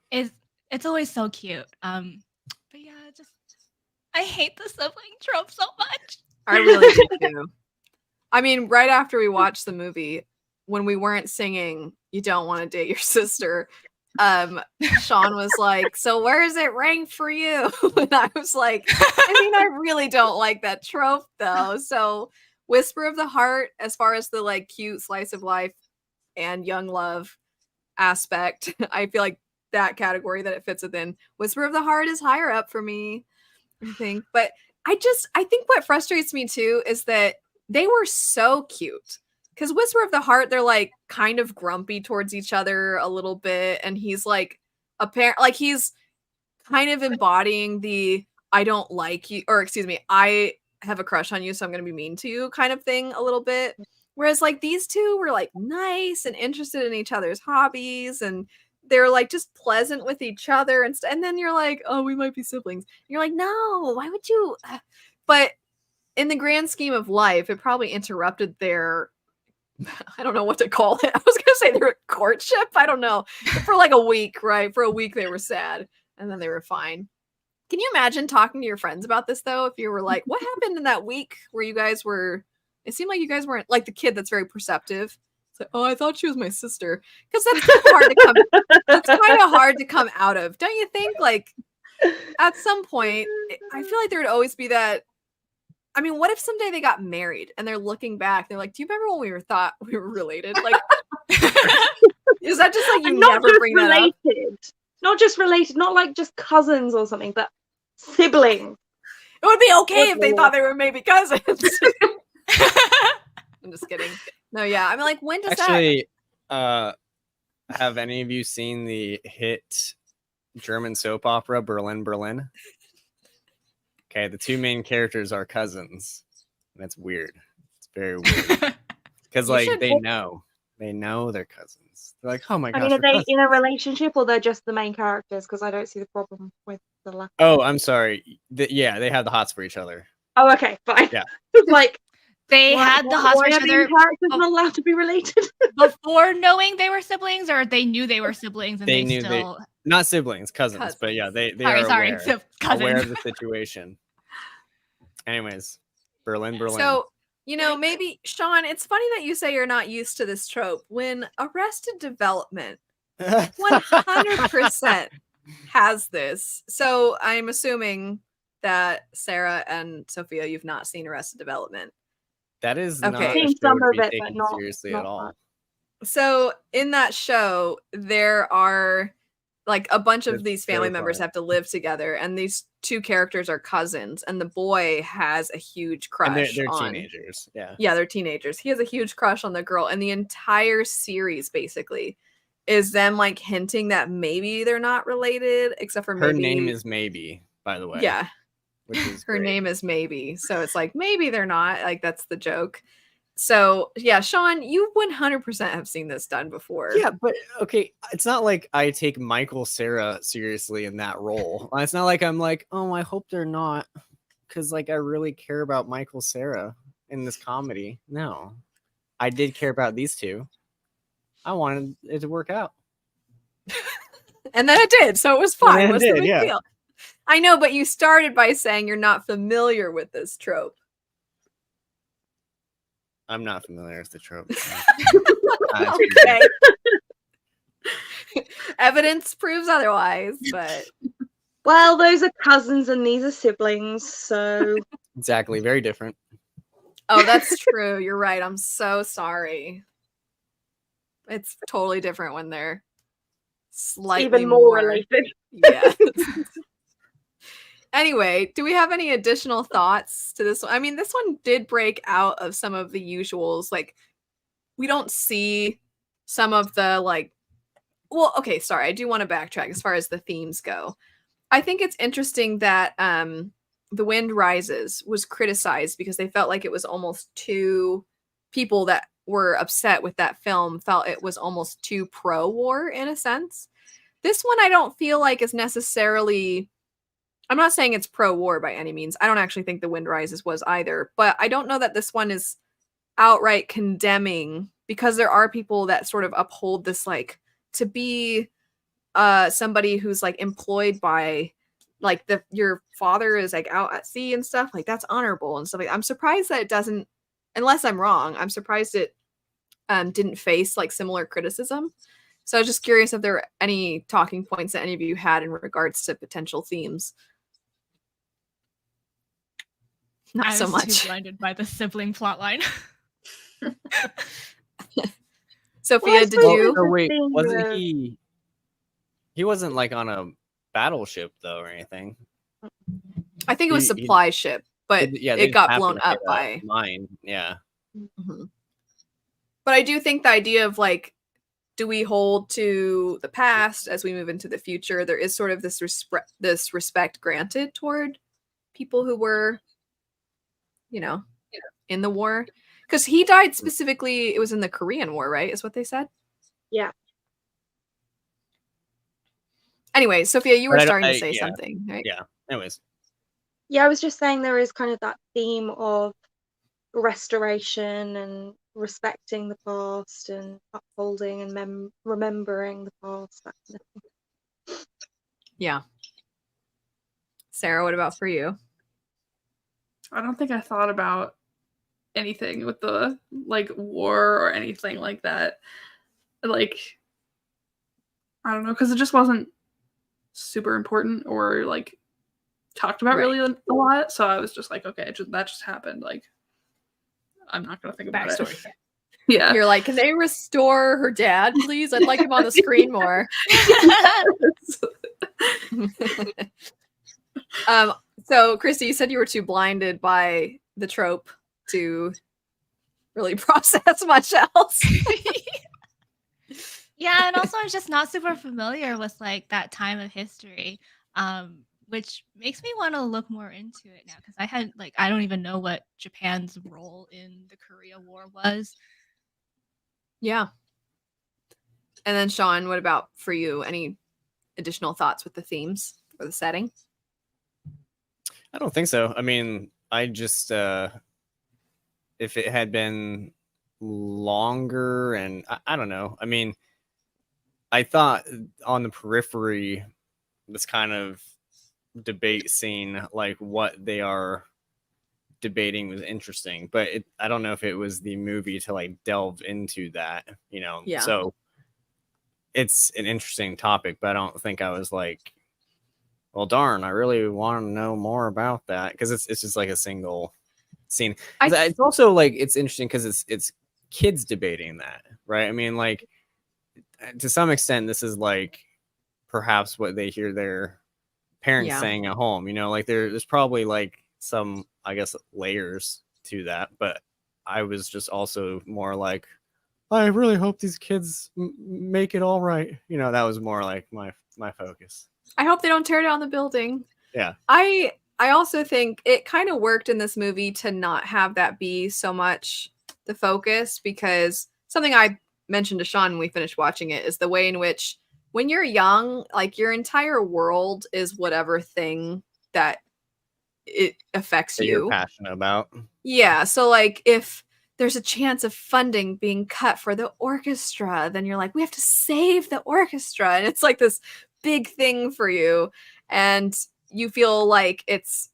It's always so cute. But yeah, I hate the sibling trope so much. I really do too. I mean, right after we watched the movie, when we weren't singing "You Don't Want to Date Your Sister," Sean was like, "So where is it ranked for you?" And I was like, I really don't like that trope though. So Whisper of the Heart, as far as the like cute slice of life and young love aspect, I feel like that category that it fits within, Whisper of the Heart is higher up for me, I think. But I think what frustrates me too is that they were so cute. Because Whisper of the Heart, they're like kind of grumpy towards each other a little bit, and he's like he's kind of embodying the I don't like you, or excuse me, I have a crush on you, so I'm gonna be mean to you kind of thing a little bit. Whereas like these two were like nice and interested in each other's hobbies, and they're like just pleasant with each other and and then you're like, oh, we might be siblings. And you're like, no, why would you? But in the grand scheme of life, it probably interrupted their I don't know what to call it. I was gonna say they were courtship. I don't know. For like a week, right? For a week they were sad, and then they were fine. Can you imagine talking to your friends about this though? If you were like, what happened in that week where you guys were? It seemed like you guys weren't like the kid that's very perceptive. It's like, oh, I thought she was my sister, because that's kind of hard to come. That's kind of hard to come out of, don't you think? Like at some point, I feel like there would always be that. I mean, what if someday they got married and they're looking back, they're like, do you remember when we thought we were related? Like, is that just like you And not never just bring that up? related. Not just related, not like just cousins or something, but siblings. It would be okay if they thought they were maybe cousins. I'm just kidding. No, yeah. I mean, like, when does Actually, have any of you seen the hit German soap opera Berlin, Berlin? Okay, the two main characters are cousins. And that's weird. It's very weird. Because like they know they're cousins. They're like, oh my gosh. I mean, are we're they cousins. in a relationship or they're just the main characters? Because I don't see the problem with the lack. Oh, I'm sorry. Yeah, they have the hots for each other. Oh, okay, fine. Yeah. Like They why- had the why hots for are each these other characters not allowed to be related? before knowing they were siblings, or they knew they were siblings and They they knew still. Not siblings, cousins, but yeah, they Sorry, are sorry, aware, cousins. aware of the situation. Anyways, Berlin, Berlin. So, maybe, Sean, it's funny that you say you're not used to this trope. When Arrested Development 100% has this. So I'm assuming that Sarah and Sophia, you've not seen Arrested Development. That is Okay. not a Seen show some to of be it, but taken not- seriously not at all. much. So in that show, there are like a bunch of That's these family so members funny. have to live together, and these two characters are cousins, and the boy has a huge crush And they're on teenagers. Yeah. Yeah, they're teenagers. He has a huge crush on the girl, and the entire series basically is them like hinting that maybe they're not related, except for Her maybe name is Maybe, by the way. yeah, Which is her great. name is Maybe. So it's like maybe they're not. Like that's the joke. So yeah, Sean, you 100% have seen this done before. Yeah, but okay, it's not like I take Michael Cera seriously in that role. It's not like I'm like, oh, I hope they're not, because like I really care about Michael Cera in this comedy. No, I did care about these two. I wanted it to work out. And then it did, so it was fine. then it What's the did, big yeah. deal? I know, but you started by saying you're not familiar with this trope. I'm not familiar with the trope. Okay. Evidence proves otherwise, but Well, those are cousins and these are siblings, so Exactly, very different. oh, that's true. You're right. I'm so sorry. It's totally different when they're slightly even more related. Yeah. Anyway, do we have any additional thoughts to this one? I mean, this one did break out of some of the usuals. Like, we don't see some of the like. Well, okay, sorry. I do want to backtrack as far as the themes go. I think it's interesting that The Wind Rises was criticized because they felt like it was almost too people that were upset with that film felt it was almost too pro-war in a sense. This one I don't feel like is necessarily I'm not saying it's pro-war by any means. I don't actually think The Wind Rises was either, but I don't know that this one is outright condemning because there are people that sort of uphold this like to be somebody who's like employed by like your father is like out at sea and stuff like that's honorable and stuff like that. I'm surprised that it doesn't, unless I'm wrong, I'm surprised it didn't face like similar criticism. So I was just curious if there were any talking points that any of you had in regards to potential themes. Not I so was much. too blinded by the sibling plotline. Sophia, Well, I did suppose you? it's Oh a wait, thing wasn't where- he? He wasn't like on a battleship though, or anything. I think it was he- supply ship, but They it just got happened blown to up hit a by. mine. Yeah, Mhm. But I do think the idea of like, do we hold to the past as we move into the future? There is sort of this respect granted toward people who were, in the war. Because he died specifically, it was in the Korean War, right? Is what they said. Yeah. Anyway, Sophia, you were But starting to say yeah. something, right? Yeah. Anyways, Yeah, I was just saying there is kind of that theme of restoration and respecting the past and upholding and remembering the past, that kind of thing. Yeah. Sarah, what about for you? I don't think I thought about anything with the like war or anything like that. Like, I don't know, because it just wasn't super important or like talked about really a lot. So I was just like, okay, that just happened. Like, I'm not gonna think about Backstory. it. Yeah. You're like, can they restore her dad, please? I'd like him on the screen more. So Christy, you said you were too blinded by the trope to really process much else. Yeah, and also I'm just not super familiar with like that time of history, which makes me want to look more into it now because I don't even know what Japan's role in the Korea War was. Yeah. And then Sean, what about for you? Any additional thoughts with the themes or the setting? I don't think so. I mean, I just if it had been longer and I don't know. I mean, I thought on the periphery, this kind of debate scene, like what they are debating was interesting, but I don't know if it was the movie to like delve into that, you know? Yeah. So it's an interesting topic, but I don't think I was like, well, darn, I really want to know more about that because it's just like a single scene. It's also like it's interesting because it's kids debating that, right? I mean, like to some extent, this is like perhaps what they hear their parents saying at home. You know, like there's probably like some, I guess, layers to that, but I was just also more like, I really hope these kids make it all right. You know, that was more like my focus. I hope they don't tear down the building. Yeah. I also think it kind of worked in this movie to not have that be so much the focus, because something I mentioned to Sean when we finished watching it is the way in which when you're young, like your entire world is whatever thing that it affects that you. You're passionate about. Yeah. So like if there's a chance of funding being cut for the orchestra, then you're like, we have to save the orchestra. And it's like this big thing for you. And you feel like it's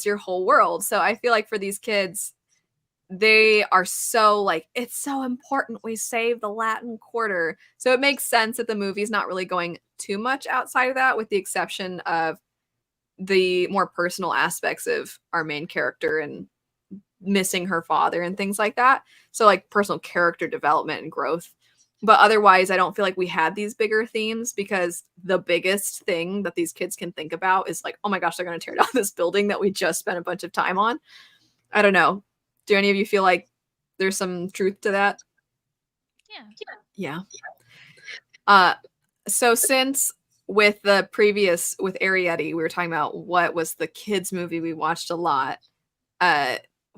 your whole world. So I feel like for these kids, they are so like, it's so important we save the Latin Quarter. So it makes sense that the movie's not really going too much outside of that, with the exception of the more personal aspects of our main character and missing her father and things like that. So like personal character development and growth. But otherwise, I don't feel like we had these bigger themes, because the biggest thing that these kids can think about is like, oh my gosh, they're going to tear down this building that we just spent a bunch of time on. I don't know. Do any of you feel like there's some truth to that? Yeah. So since with the previous, with Arietti, we were talking about what was the kids movie we watched a lot.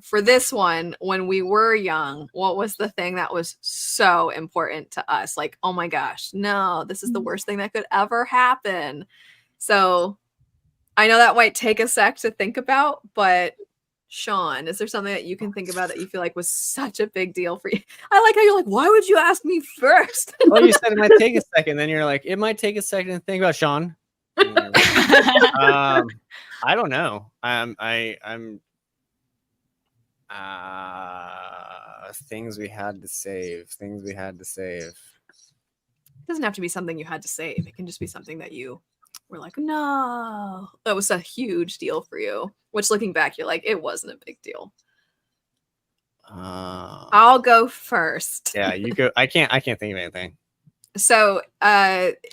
For this one, when we were young, what was the thing that was so important to us? Like, oh my gosh, no, this is the worst thing that could ever happen. So I know that might take a sec to think about, but Sean, is there something that you can think about that you feel like was such a big deal for you? I like how you're like, why would you ask me first? Well, you said it might take a second, then you're like, it might take a second to think about Sean. I don't know. I'm things we had to save. It doesn't have to be something you had to save. It can just be something that you were like, no, that was a huge deal for you. Which, looking back, you're like, it wasn't a big deal. I'll go first. Yeah, you go. I can't think of anything. So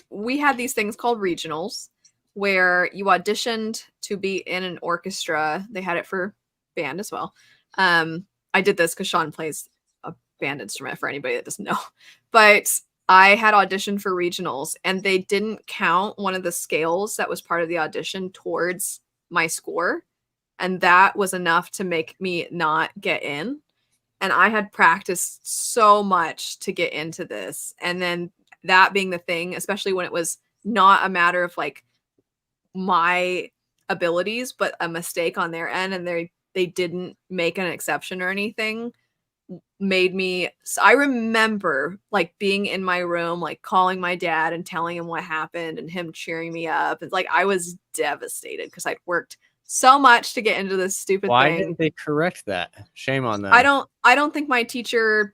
we had these things called regionals, where you auditioned to be in an orchestra. They had it for band as well. I did this because Sean plays a band instrument, for anybody that doesn't know. But I had auditioned for regionals, and they didn't count one of the scales that was part of the audition towards my score. And that was enough to make me not get in. And I had practiced so much to get into this. And then that being the thing, especially when it was not a matter of like my abilities, but a mistake on their end, and they they didn't make an exception or anything made me. I remember like being in my room, like calling my dad and telling him what happened and him cheering me up. It's like I was devastated because I'd worked so much to get into this stupid Why thing. didn't they correct that? Shame on them. I don't think my teacher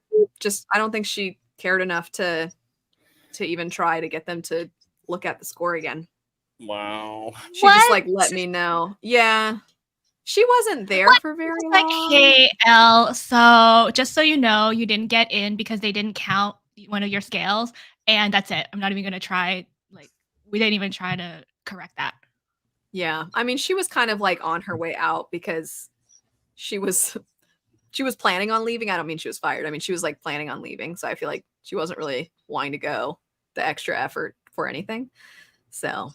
I don't think she cared enough to even try to get them to look at the score again. Wow. She just like let me know. Yeah. She wasn't there for very long. Like, hey, Elle, so just so you know, you didn't get in because they didn't count one of your scales, and that's it. I'm not even gonna try. Like, we didn't even try to correct that. Yeah. I mean, she was kind of like on her way out because she was planning on leaving. I don't mean she was fired. I mean, she was like planning on leaving. So I feel like she wasn't really wanting to go the extra effort for anything. So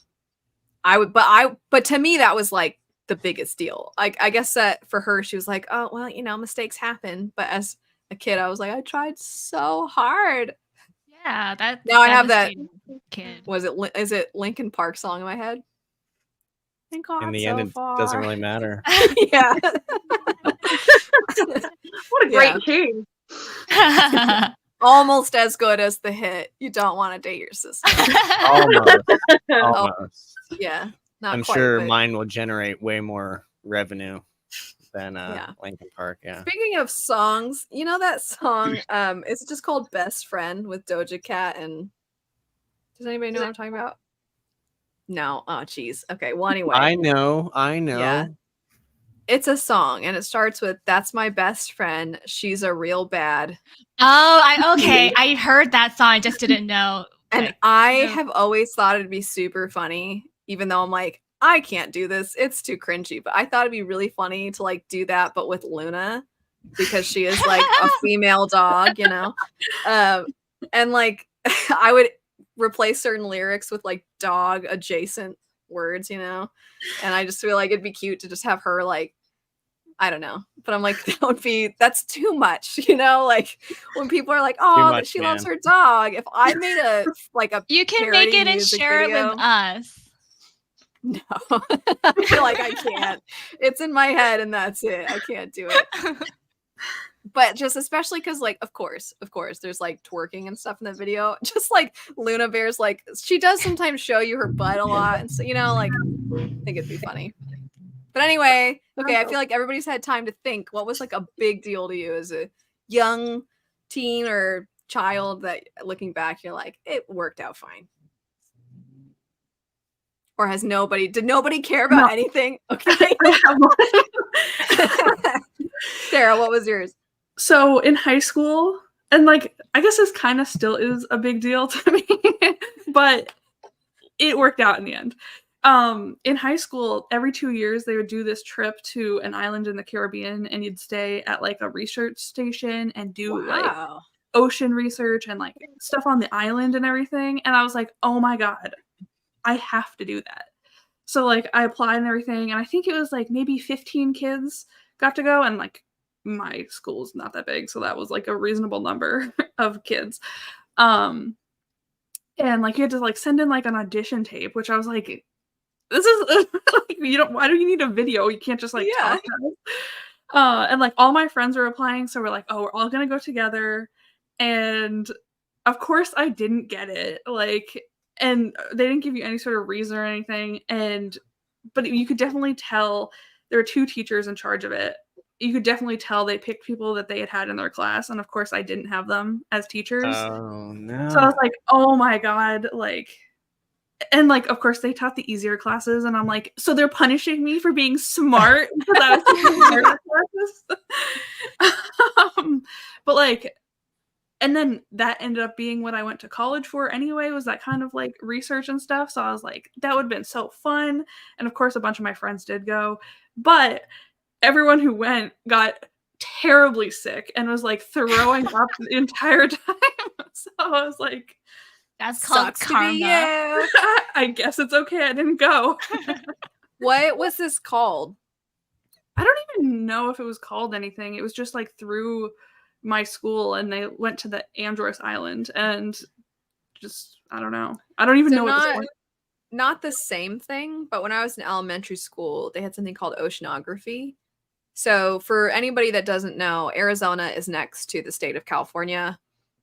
but to me, that was like the biggest deal. Like, I guess that for her, she was like, oh, well, you know, mistakes happen. But as a kid, I was like, I tried so hard. Yeah, that's Now I have that kid. Is it Linkin Park song in my head? In the end, it doesn't really matter. Yeah. What a great tune. Almost as good as the hit "You Don't Want to Date Your Sister." Almost. Yeah, not I'm quite, sure but... mine will generate way more revenue than Linkin Park. Yeah. Speaking of songs, you know that song? It's just called "Best Friend" with Doja Cat and. Does anybody know what I'm talking about? No. Oh, geez. Okay. Well, anyway. I know. Yeah. It's a song, and it starts with "That's my best friend. She's a real bad." Oh, okay. I heard that song. I just didn't know. And like, I have always thought it'd be super funny, even though I'm like, I can't do this. It's too cringy. But I thought it'd be really funny to like do that, but with Luna, because she is like a female dog, you know? And like I would replace certain lyrics with like dog adjacent words, you know? And I just feel like it'd be cute to just have her like, I don't know, but I'm like, that's too much, you know? Like when people are like, oh, but she loves her dog. If I made a you can make it and share it with us. No, I feel like I can't. It's in my head and that's it. I can't do it. But just especially because, like, of course, there's like twerking and stuff in the video. Just like Luna Bear's, like, she does sometimes show you her butt a lot, and so you know, like, I think it'd be funny. But anyway, okay, I feel like everybody's had time to think. What was like a big deal to you as a young teen or child that looking back, you're like, it worked out fine? Or did nobody care about anything? Okay. Sarah, what was yours? So in high school, and like, I guess this kind of still is a big deal to me, but it worked out in the end. In high school, every 2 years they would do this trip to an island in the Caribbean, and you'd stay at like a research station and do like ocean research and like stuff on the island and everything. And I was like, oh my God, I have to do that. So like I applied and everything, and I think it was like maybe 15 kids got to go, and like my school's not that big, so that was like a reasonable number of kids. And like you had to like send in like an audition tape, which I was like, this is like, why do you need a video? You can't just like talk to us. And like all my friends were applying, so we're like, oh, we're all gonna go together. And of course I didn't get it. Like, and they didn't give you any sort of reason or anything. But you could definitely tell there were 2 teachers in charge of it. You could definitely tell they picked people that they had in their class, and of course I didn't have them as teachers. Oh no. So I was like, oh my God, like, and like of course they taught the easier classes, and I'm like, so they're punishing me for being smart because I was taking harder classes. But like, and then that ended up being what I went to college for anyway, was that kind of like research and stuff. So I was like, that would have been so fun. And of course a bunch of my friends did go, but everyone who went got terribly sick and was like throwing up the entire time. So I was like, that's called karma. I guess it's okay. I didn't go. What was this called? I don't even know if it was called anything. It was just like through my school, and they went to the Andros Island, and just, I don't know. I don't even know what this was. Not the same thing, but when I was in elementary school, they had something called oceanography. So for anybody that doesn't know, Arizona is next to the state of California,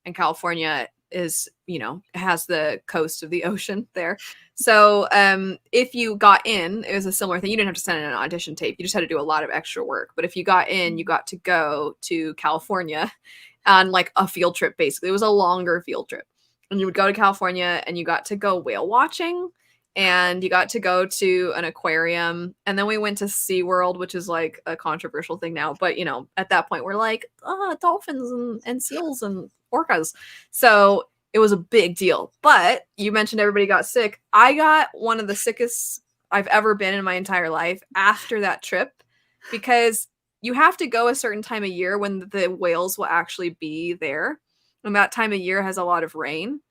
and California is, has the coast of the ocean there. So if you got in, it was a similar thing. You didn't have to send in an audition tape. You just had to do a lot of extra work. But if you got in, you got to go to California on like a field trip, basically. It was a longer field trip. And you would go to California and you got to go whale watching, and you got to go to an aquarium. And then we went to SeaWorld, which is like a controversial thing now. But, at that point, we're like, dolphins and seals and orcas. So it was a big deal. But you mentioned everybody got sick. I got one of the sickest I've ever been in my entire life after that trip, because you have to go a certain time of year when the whales will actually be there. And that time of year has a lot of rain.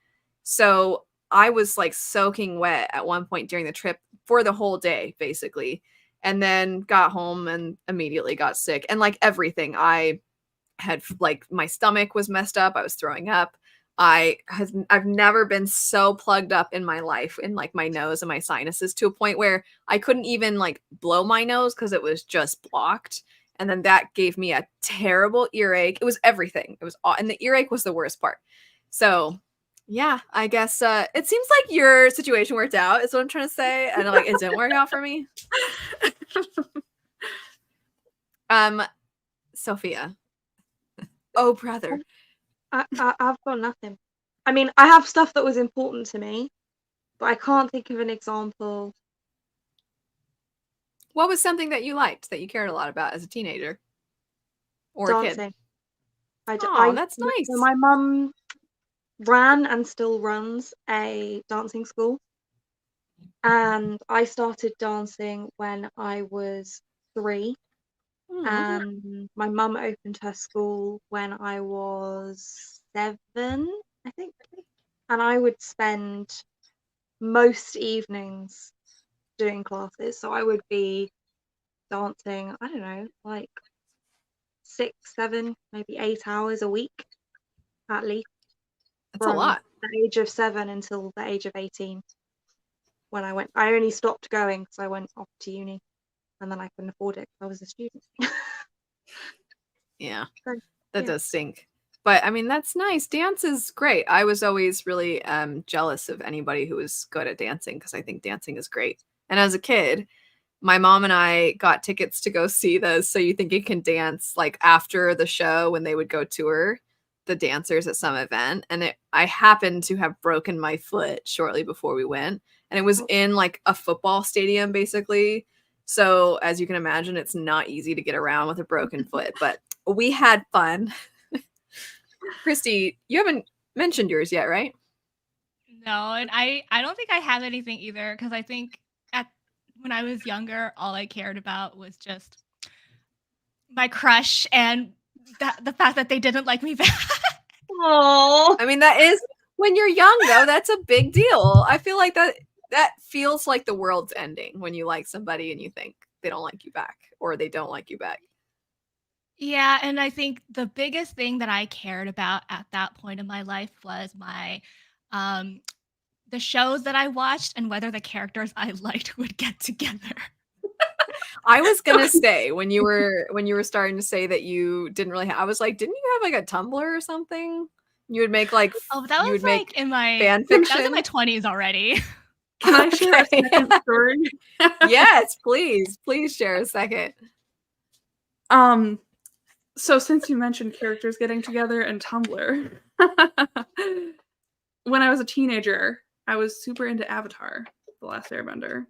So I was like soaking wet at one point during the trip for the whole day, basically. And then got home and immediately got sick. And like everything, I had like my stomach was messed up. I was throwing up. I've never been so plugged up in my life in like my nose and my sinuses, to a point where I couldn't even like blow my nose because it was just blocked. And then that gave me a terrible earache. It was everything. It was and the earache was the worst part. So yeah, I guess it seems like your situation worked out, is what I'm trying to say. And like it didn't work out for me. Sophia. Oh, brother. I've got nothing. I mean, I have stuff that was important to me, but I can't think of an example. What was something that you liked, that you cared a lot about as a teenager or a kid? Dancing. Oh, that's nice. So my mum ran and still runs a dancing school, and I started dancing when I was 3. And my mum opened her school when I was 7, I think. And I would spend most evenings doing classes. So I would be dancing, I don't know, like 6, 7, maybe 8 hours a week at least. That's a lot. The age of 7 until the age of 18. When I only stopped going because I went off to uni, and then I couldn't afford it because I was a student. Yeah, So, that does stink. But I mean, that's nice. Dance is great. I was always really jealous of anybody who was good at dancing, because I think dancing is great. And as a kid, my mom and I got tickets to go see the So You Think You Can Dance, like after the show, when they would go tour the dancers at some event. And I happened to have broken my foot shortly before we went. And it was in like a football stadium, basically. So as you can imagine, it's not easy to get around with a broken foot, but we had fun. Christy, you haven't mentioned yours yet, right? No, and I don't think I have anything either, because I think when I was younger, all I cared about was just my crush and the fact that they didn't like me back. Oh, I mean, that is, when you're young though, that's a big deal. I feel like that feels like the world's ending when you like somebody and you think they don't like you back, or they don't like you back. Yeah, and I think the biggest thing that I cared about at that point in my life was my the shows that I watched and whether the characters I liked would get together. I was gonna say, when you were starting to say that you didn't really I was like, didn't you have like a Tumblr or something? You would make like That you was would like make in my fan that was in fiction. my 20s already. Can I share a Okay. second story? Yes, please share a second. So since you mentioned characters getting together and Tumblr, when I was a teenager, I was super into Avatar, The Last Airbender.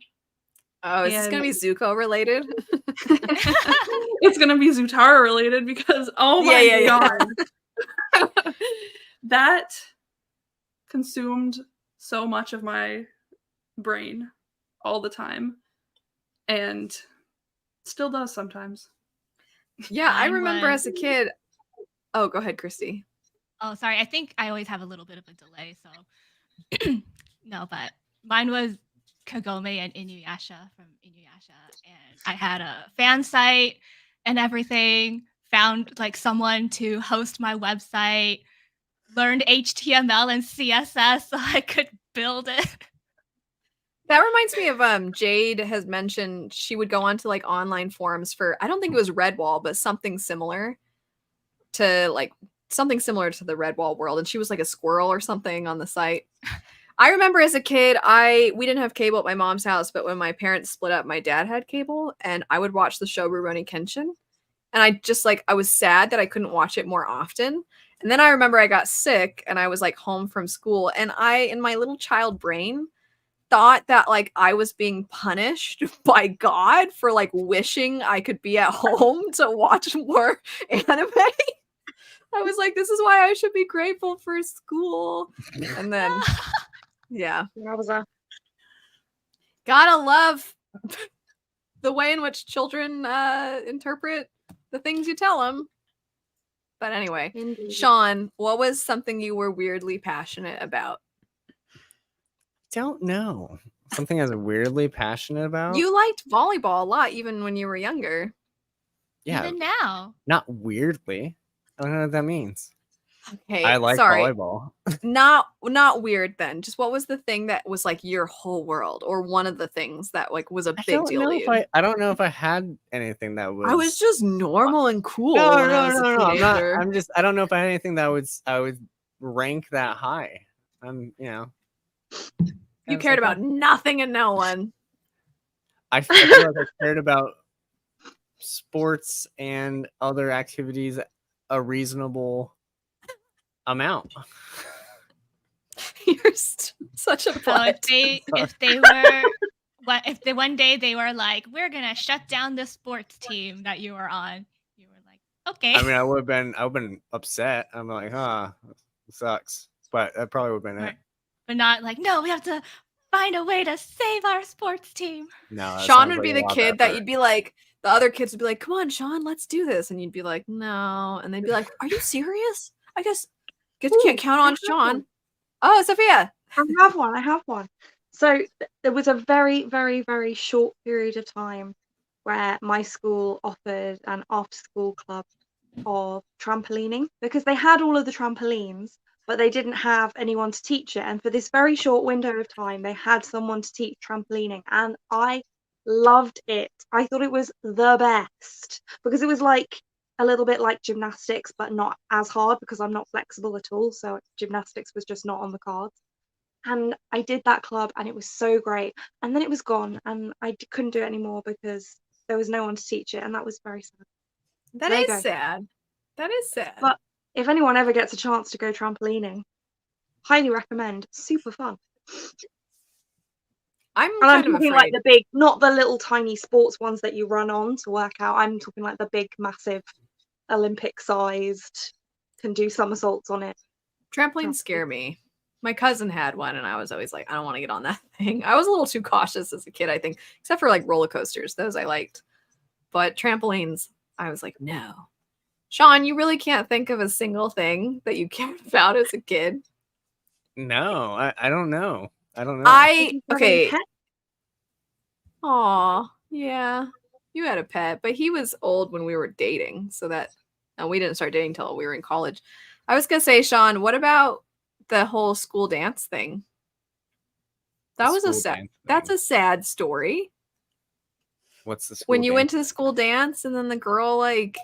Oh, is this gonna be Zuko related? It's gonna be Zutara related, because oh my god. That consumed so much of my brain all the time, and still does sometimes. Yeah, I Mine remember was- as a kid. Oh, go ahead, Christy. Oh, sorry. I think I always have a little bit of a delay, so no, but mine was Kagome and Inuyasha from Inuyasha, and I had a fan site and everything. Found like someone to host my website. Learned HTML and CSS so I could build it. That reminds me of Jade has mentioned she would go onto like online forums for, I don't think it was Redwall, but something similar to the Redwall world, and she was like a squirrel or something on the site. I remember as a kid, we didn't have cable at my mom's house, but when my parents split up, my dad had cable, and I would watch the show Rurouni Kenshin. And I was sad that I couldn't watch it more often. And then I remember I got sick and I was like home from school, and in my little child brain, thought that like I was being punished by God for like wishing I could be at home to watch more anime. I was like, this is why I should be grateful for school. And then, yeah. Gotta love the way in which children interpret the things you tell them. But anyway, Indeed. Sean, what was something you were weirdly passionate about? Don't know. Something I was weirdly passionate about? You liked volleyball a lot, even when you were younger. Yeah, Even now. not weirdly. I don't know what that means. Okay, I like sorry. volleyball. Not weird then. Just what was the thing that was like your whole world, or one of the things that like was a big deal to you? I don't know if I had anything that was. I was just normal and cool. No. when I was a I'm not. teenager. I'm just. I don't know if I had anything that I would rank that high. You cared about nothing and no one. I feel like I cared about sports and other activities a reasonable amount. You're such a So butt. if they one day they were like, we're gonna shut down the sports team that you were on, you were like, okay. I mean, I would have been upset. I'm like, it sucks. But that probably would have been it. But not like, no, we have to find a way to save our sports team. No, Sean would be the kid that you'd be like, the other kids would be like, come on, Sean, let's do this. And you'd be like, no. And they'd be like, are you serious? I guess you can't count on Sean. Oh, Sophia. I have one. So there was a very, very, very short period of time where my school offered an after-school club of trampolining, because they had all of the trampolines, but they didn't have anyone to teach it. And for this very short window of time, they had someone to teach trampolining, and I loved it. I thought it was the best, because it was like a little bit like gymnastics, but not as hard, because I'm not flexible at all. So gymnastics was just not on the cards. And I did that club, and it was so great. And then it was gone, and I couldn't do it anymore because there was no one to teach it, and that was very sad. That There you is go. sad. That is sad. But if anyone ever gets a chance to go trampolining, highly recommend. Super fun. I'm And I'm kind of talking afraid. like the big, not the little tiny sports ones that you run on to work out. I'm talking like the big, massive, Olympic-sized, can do somersaults on it. Trampolines scare me. My cousin had one, and I was always like, I don't want to get on that thing. I was a little too cautious as a kid, I think, except for like roller coasters. Those I liked. But trampolines, I was like, no. Sean, you really can't think of a single thing that you cared about as a kid? No, I don't know. I don't know. Okay. Aw, yeah. You had a pet, but he was old when we were dating, so we didn't start dating until we were in college. I was gonna say, Sean, what about the whole school dance thing? That's a sad story. What's the school when you dance? went to the school dance and then the girl like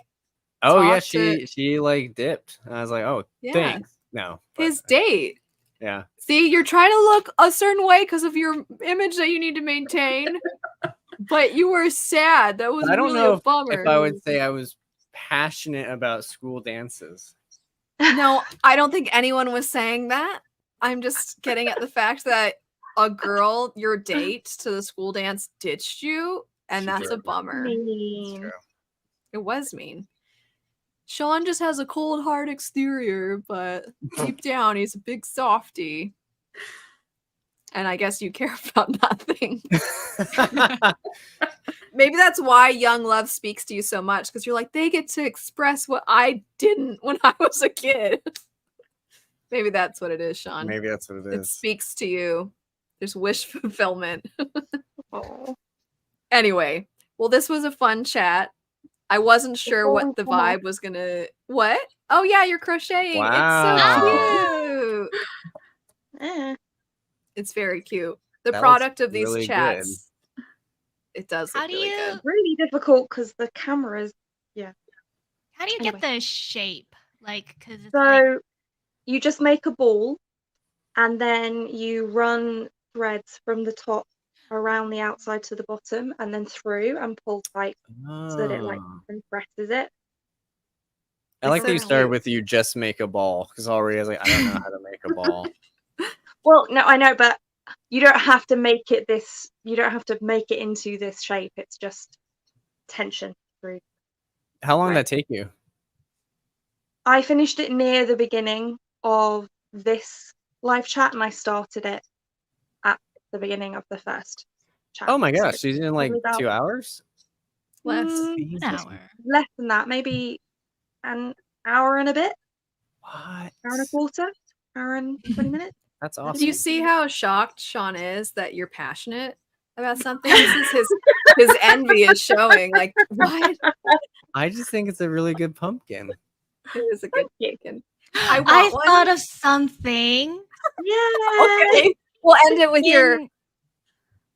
she like dipped. And I was like, oh, Yeah. thanks. No. his date. Yeah. See, you're trying to look a certain way because of your image that you need to maintain. But you were sad. That was I don't really know a bummer. if I would say I was passionate about school dances. No, I don't think anyone was saying that. I'm just getting at the fact that a girl, your date to the school dance, ditched you, and that's a bummer. Mean. It was mean. Sean just has a cold, hard exterior, but deep down, he's a big softie. And I guess you care about nothing. Maybe that's why young love speaks to you so much, because you're like, they get to express what I didn't when I was a kid. Maybe that's what it is, Sean. Maybe that's what it is. It speaks to you. There's wish fulfillment. Oh. Anyway, well, this was a fun chat. I wasn't sure Before what we the come off- vibe was gonna. What? Oh yeah, you're crocheting. Wow. It's so cute. Eh. It's very cute. The That product looks of these really chats, it does How look do really you good. Really difficult because the cameras. how do you Anyway. get the shape? Like, because it's So like you just make a ball, and then you run threads from the top around the outside to the bottom, and then through and pull tight so that it like Oh. compresses it. I like so that you started cute. with you just make a ball because already I was like, I don't know how to make a ball. Well, no, I know, but you don't have to make it this. You don't have to make it into this shape. It's just tension through. How long did Right. that take you? I finished it near the beginning of this live chat, and I started it at the beginning of the first chat. Oh my So gosh, it's so you did it in like probably about 2 hours? Less. mm, an hour. less than that, maybe an hour and a bit, What? hour and a quarter, hour and 20 minutes. That's 30 awesome. Do you minutes. see how shocked Sean is that you're passionate about something? This is his envy is showing. Like, what? I just think it's a really good pumpkin. It is a good you. chicken. I want I one. thought of something. Yeah. Okay, we'll end it with your.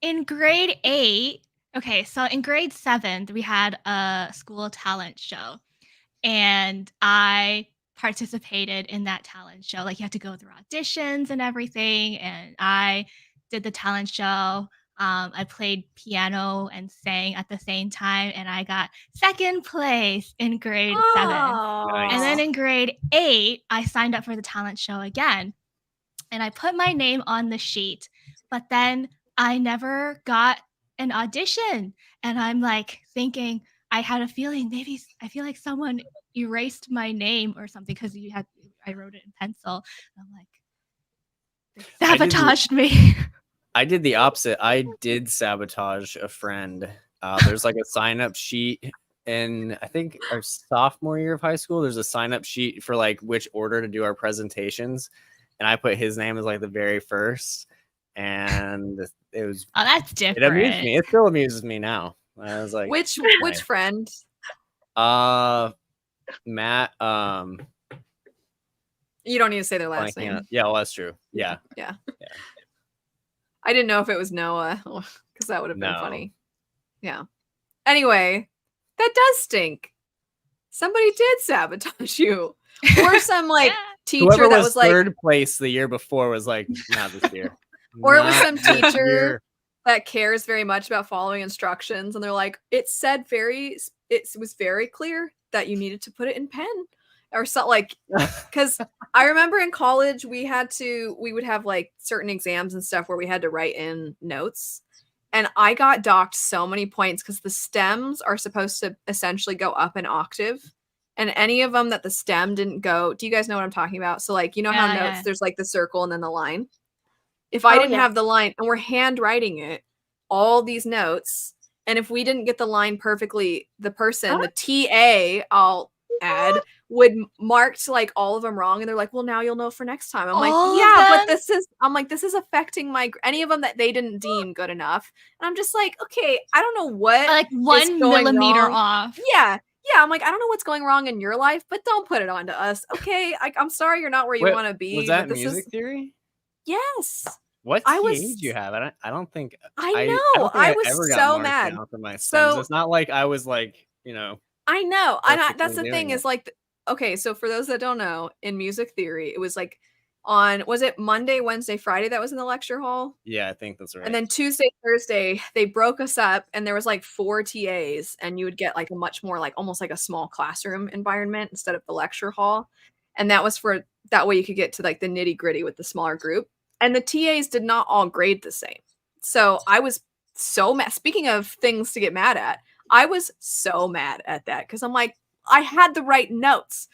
In grade 8, okay, so in grade 7, we had a school talent show, and I participated in that talent show. Like, you had to go through auditions and everything, and I did the talent show. I played piano and sang at the same time, and I got second place in grade 7. And then in grade 8, I signed up for the talent show again, and I put my name on the sheet, but then I never got an audition. And I'm like thinking, I had a feeling maybe I feel like someone erased my name or something because I wrote it in pencil. And I'm like, they I did the- sabotaged me. I did the opposite. I did sabotage a friend. There's like a sign up sheet in I think our sophomore year of high school. There's a sign up sheet for like which order to do our presentations, and I put his name as like the very first, and it was Oh, that's it amused different. me. It still amuses me now. I was like, Which nice. friend? Matt. You don't need to say their last name. Yeah, well, that's true. Yeah. I didn't know if it was Noah because that would have been No. funny. Yeah. Anyway, that does stink. Somebody did sabotage you, or some like Yeah. teacher Whoever that was was like, third place the year before was like, not this year. or it was Not some this teacher year. that cares very much about following instructions, and they're like, it was very clear that you needed to put it in pen or something, like, because I remember in college we would have like certain exams and stuff where we had to write in notes, and I got docked so many points because the stems are supposed to essentially go up an octave, and any of them that the stem didn't go. Do you guys know what I'm talking about? So like, you know how Yeah, notes, there's like the circle and then the line. If Oh, I didn't yeah. have the line, and we're handwriting it, all these notes, and if we didn't get the line perfectly, the person, the TA, I'll add, would mark like all of them wrong, and they're like, well, now you'll know for next time. I'm like, All of yeah, but them? this is affecting any of them that they didn't deem good enough. And I'm just like, okay, I don't know what Like is 1 going millimeter wrong. off. Yeah, I'm like, I don't know what's going wrong in your life, but don't put it onto us. Okay, I'm sorry you're not where you Wait, want to be. was that but this music is theory? yes. What I TA was- did you have? I don't think I I know. don't think I was ever got so marked mad. down for my stems. So- It's not like I was like, I know. And perfect that's in the thing doing is like, okay, so for those that don't know, in music theory, it was like was it Monday, Wednesday, Friday that was in the lecture hall? yeah, I think that's right. And then Tuesday, Thursday, they broke us up and there was like 4 TAs, and you would get like a much more like almost like a small classroom environment instead of the lecture hall. And that was for that way you could get to like the nitty gritty with the smaller group. And the TAs did not all grade the same. So I was so mad. Speaking of things to get mad at, I was so mad at that because I'm like, I had the right notes.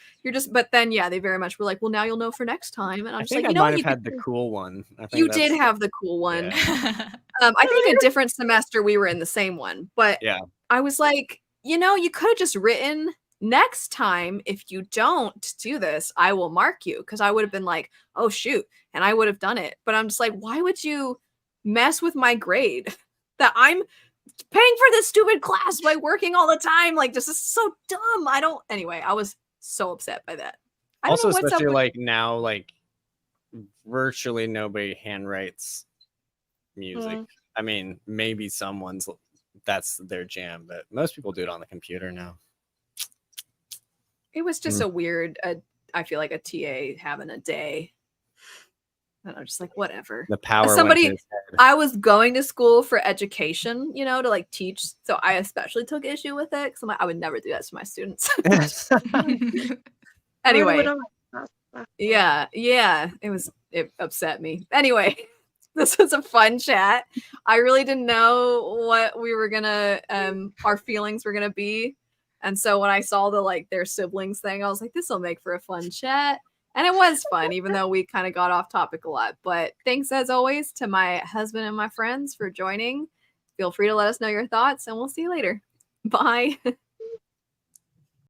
But then yeah, they very much were like, well, now you'll know for next time. And I'm I just think like, I you know, might what have you had could the do? cool one. I think You did that's- have the cool one. Yeah. I think a different semester we were in the same one, but Yeah. I was like, you know, you could have just written next time. If you don't do this, I will mark you. Cause I would have been like, oh shoot. And I would have done it. But I'm just like, why would you mess with my grade that I'm paying for this stupid class by working all the time? Like, this is so dumb. Anyway, I was so upset by that. I don't Also, know what's up especially with, like now, like virtually nobody handwrites music. Mm. I mean, maybe someone's that's their jam, but most people do it on the computer now. It was just a weird, I feel like a TA having a day. And I'm just like, whatever. The power went to Somebody, his head. I was going to school for education, you know, to like teach. So I especially took issue with it because I'm like, I would never do that to my students. Anyway, Why would I? That's yeah, it upset me. Anyway, this was a fun chat. I really didn't know what we were gonna, our feelings were gonna be. And so when I saw the like their siblings thing, I was like, this will make for a fun chat. And it was fun, even though we kind of got off topic a lot. But thanks as always to my husband and my friends for joining. Feel free to let us know your thoughts, and we'll see you later. Bye.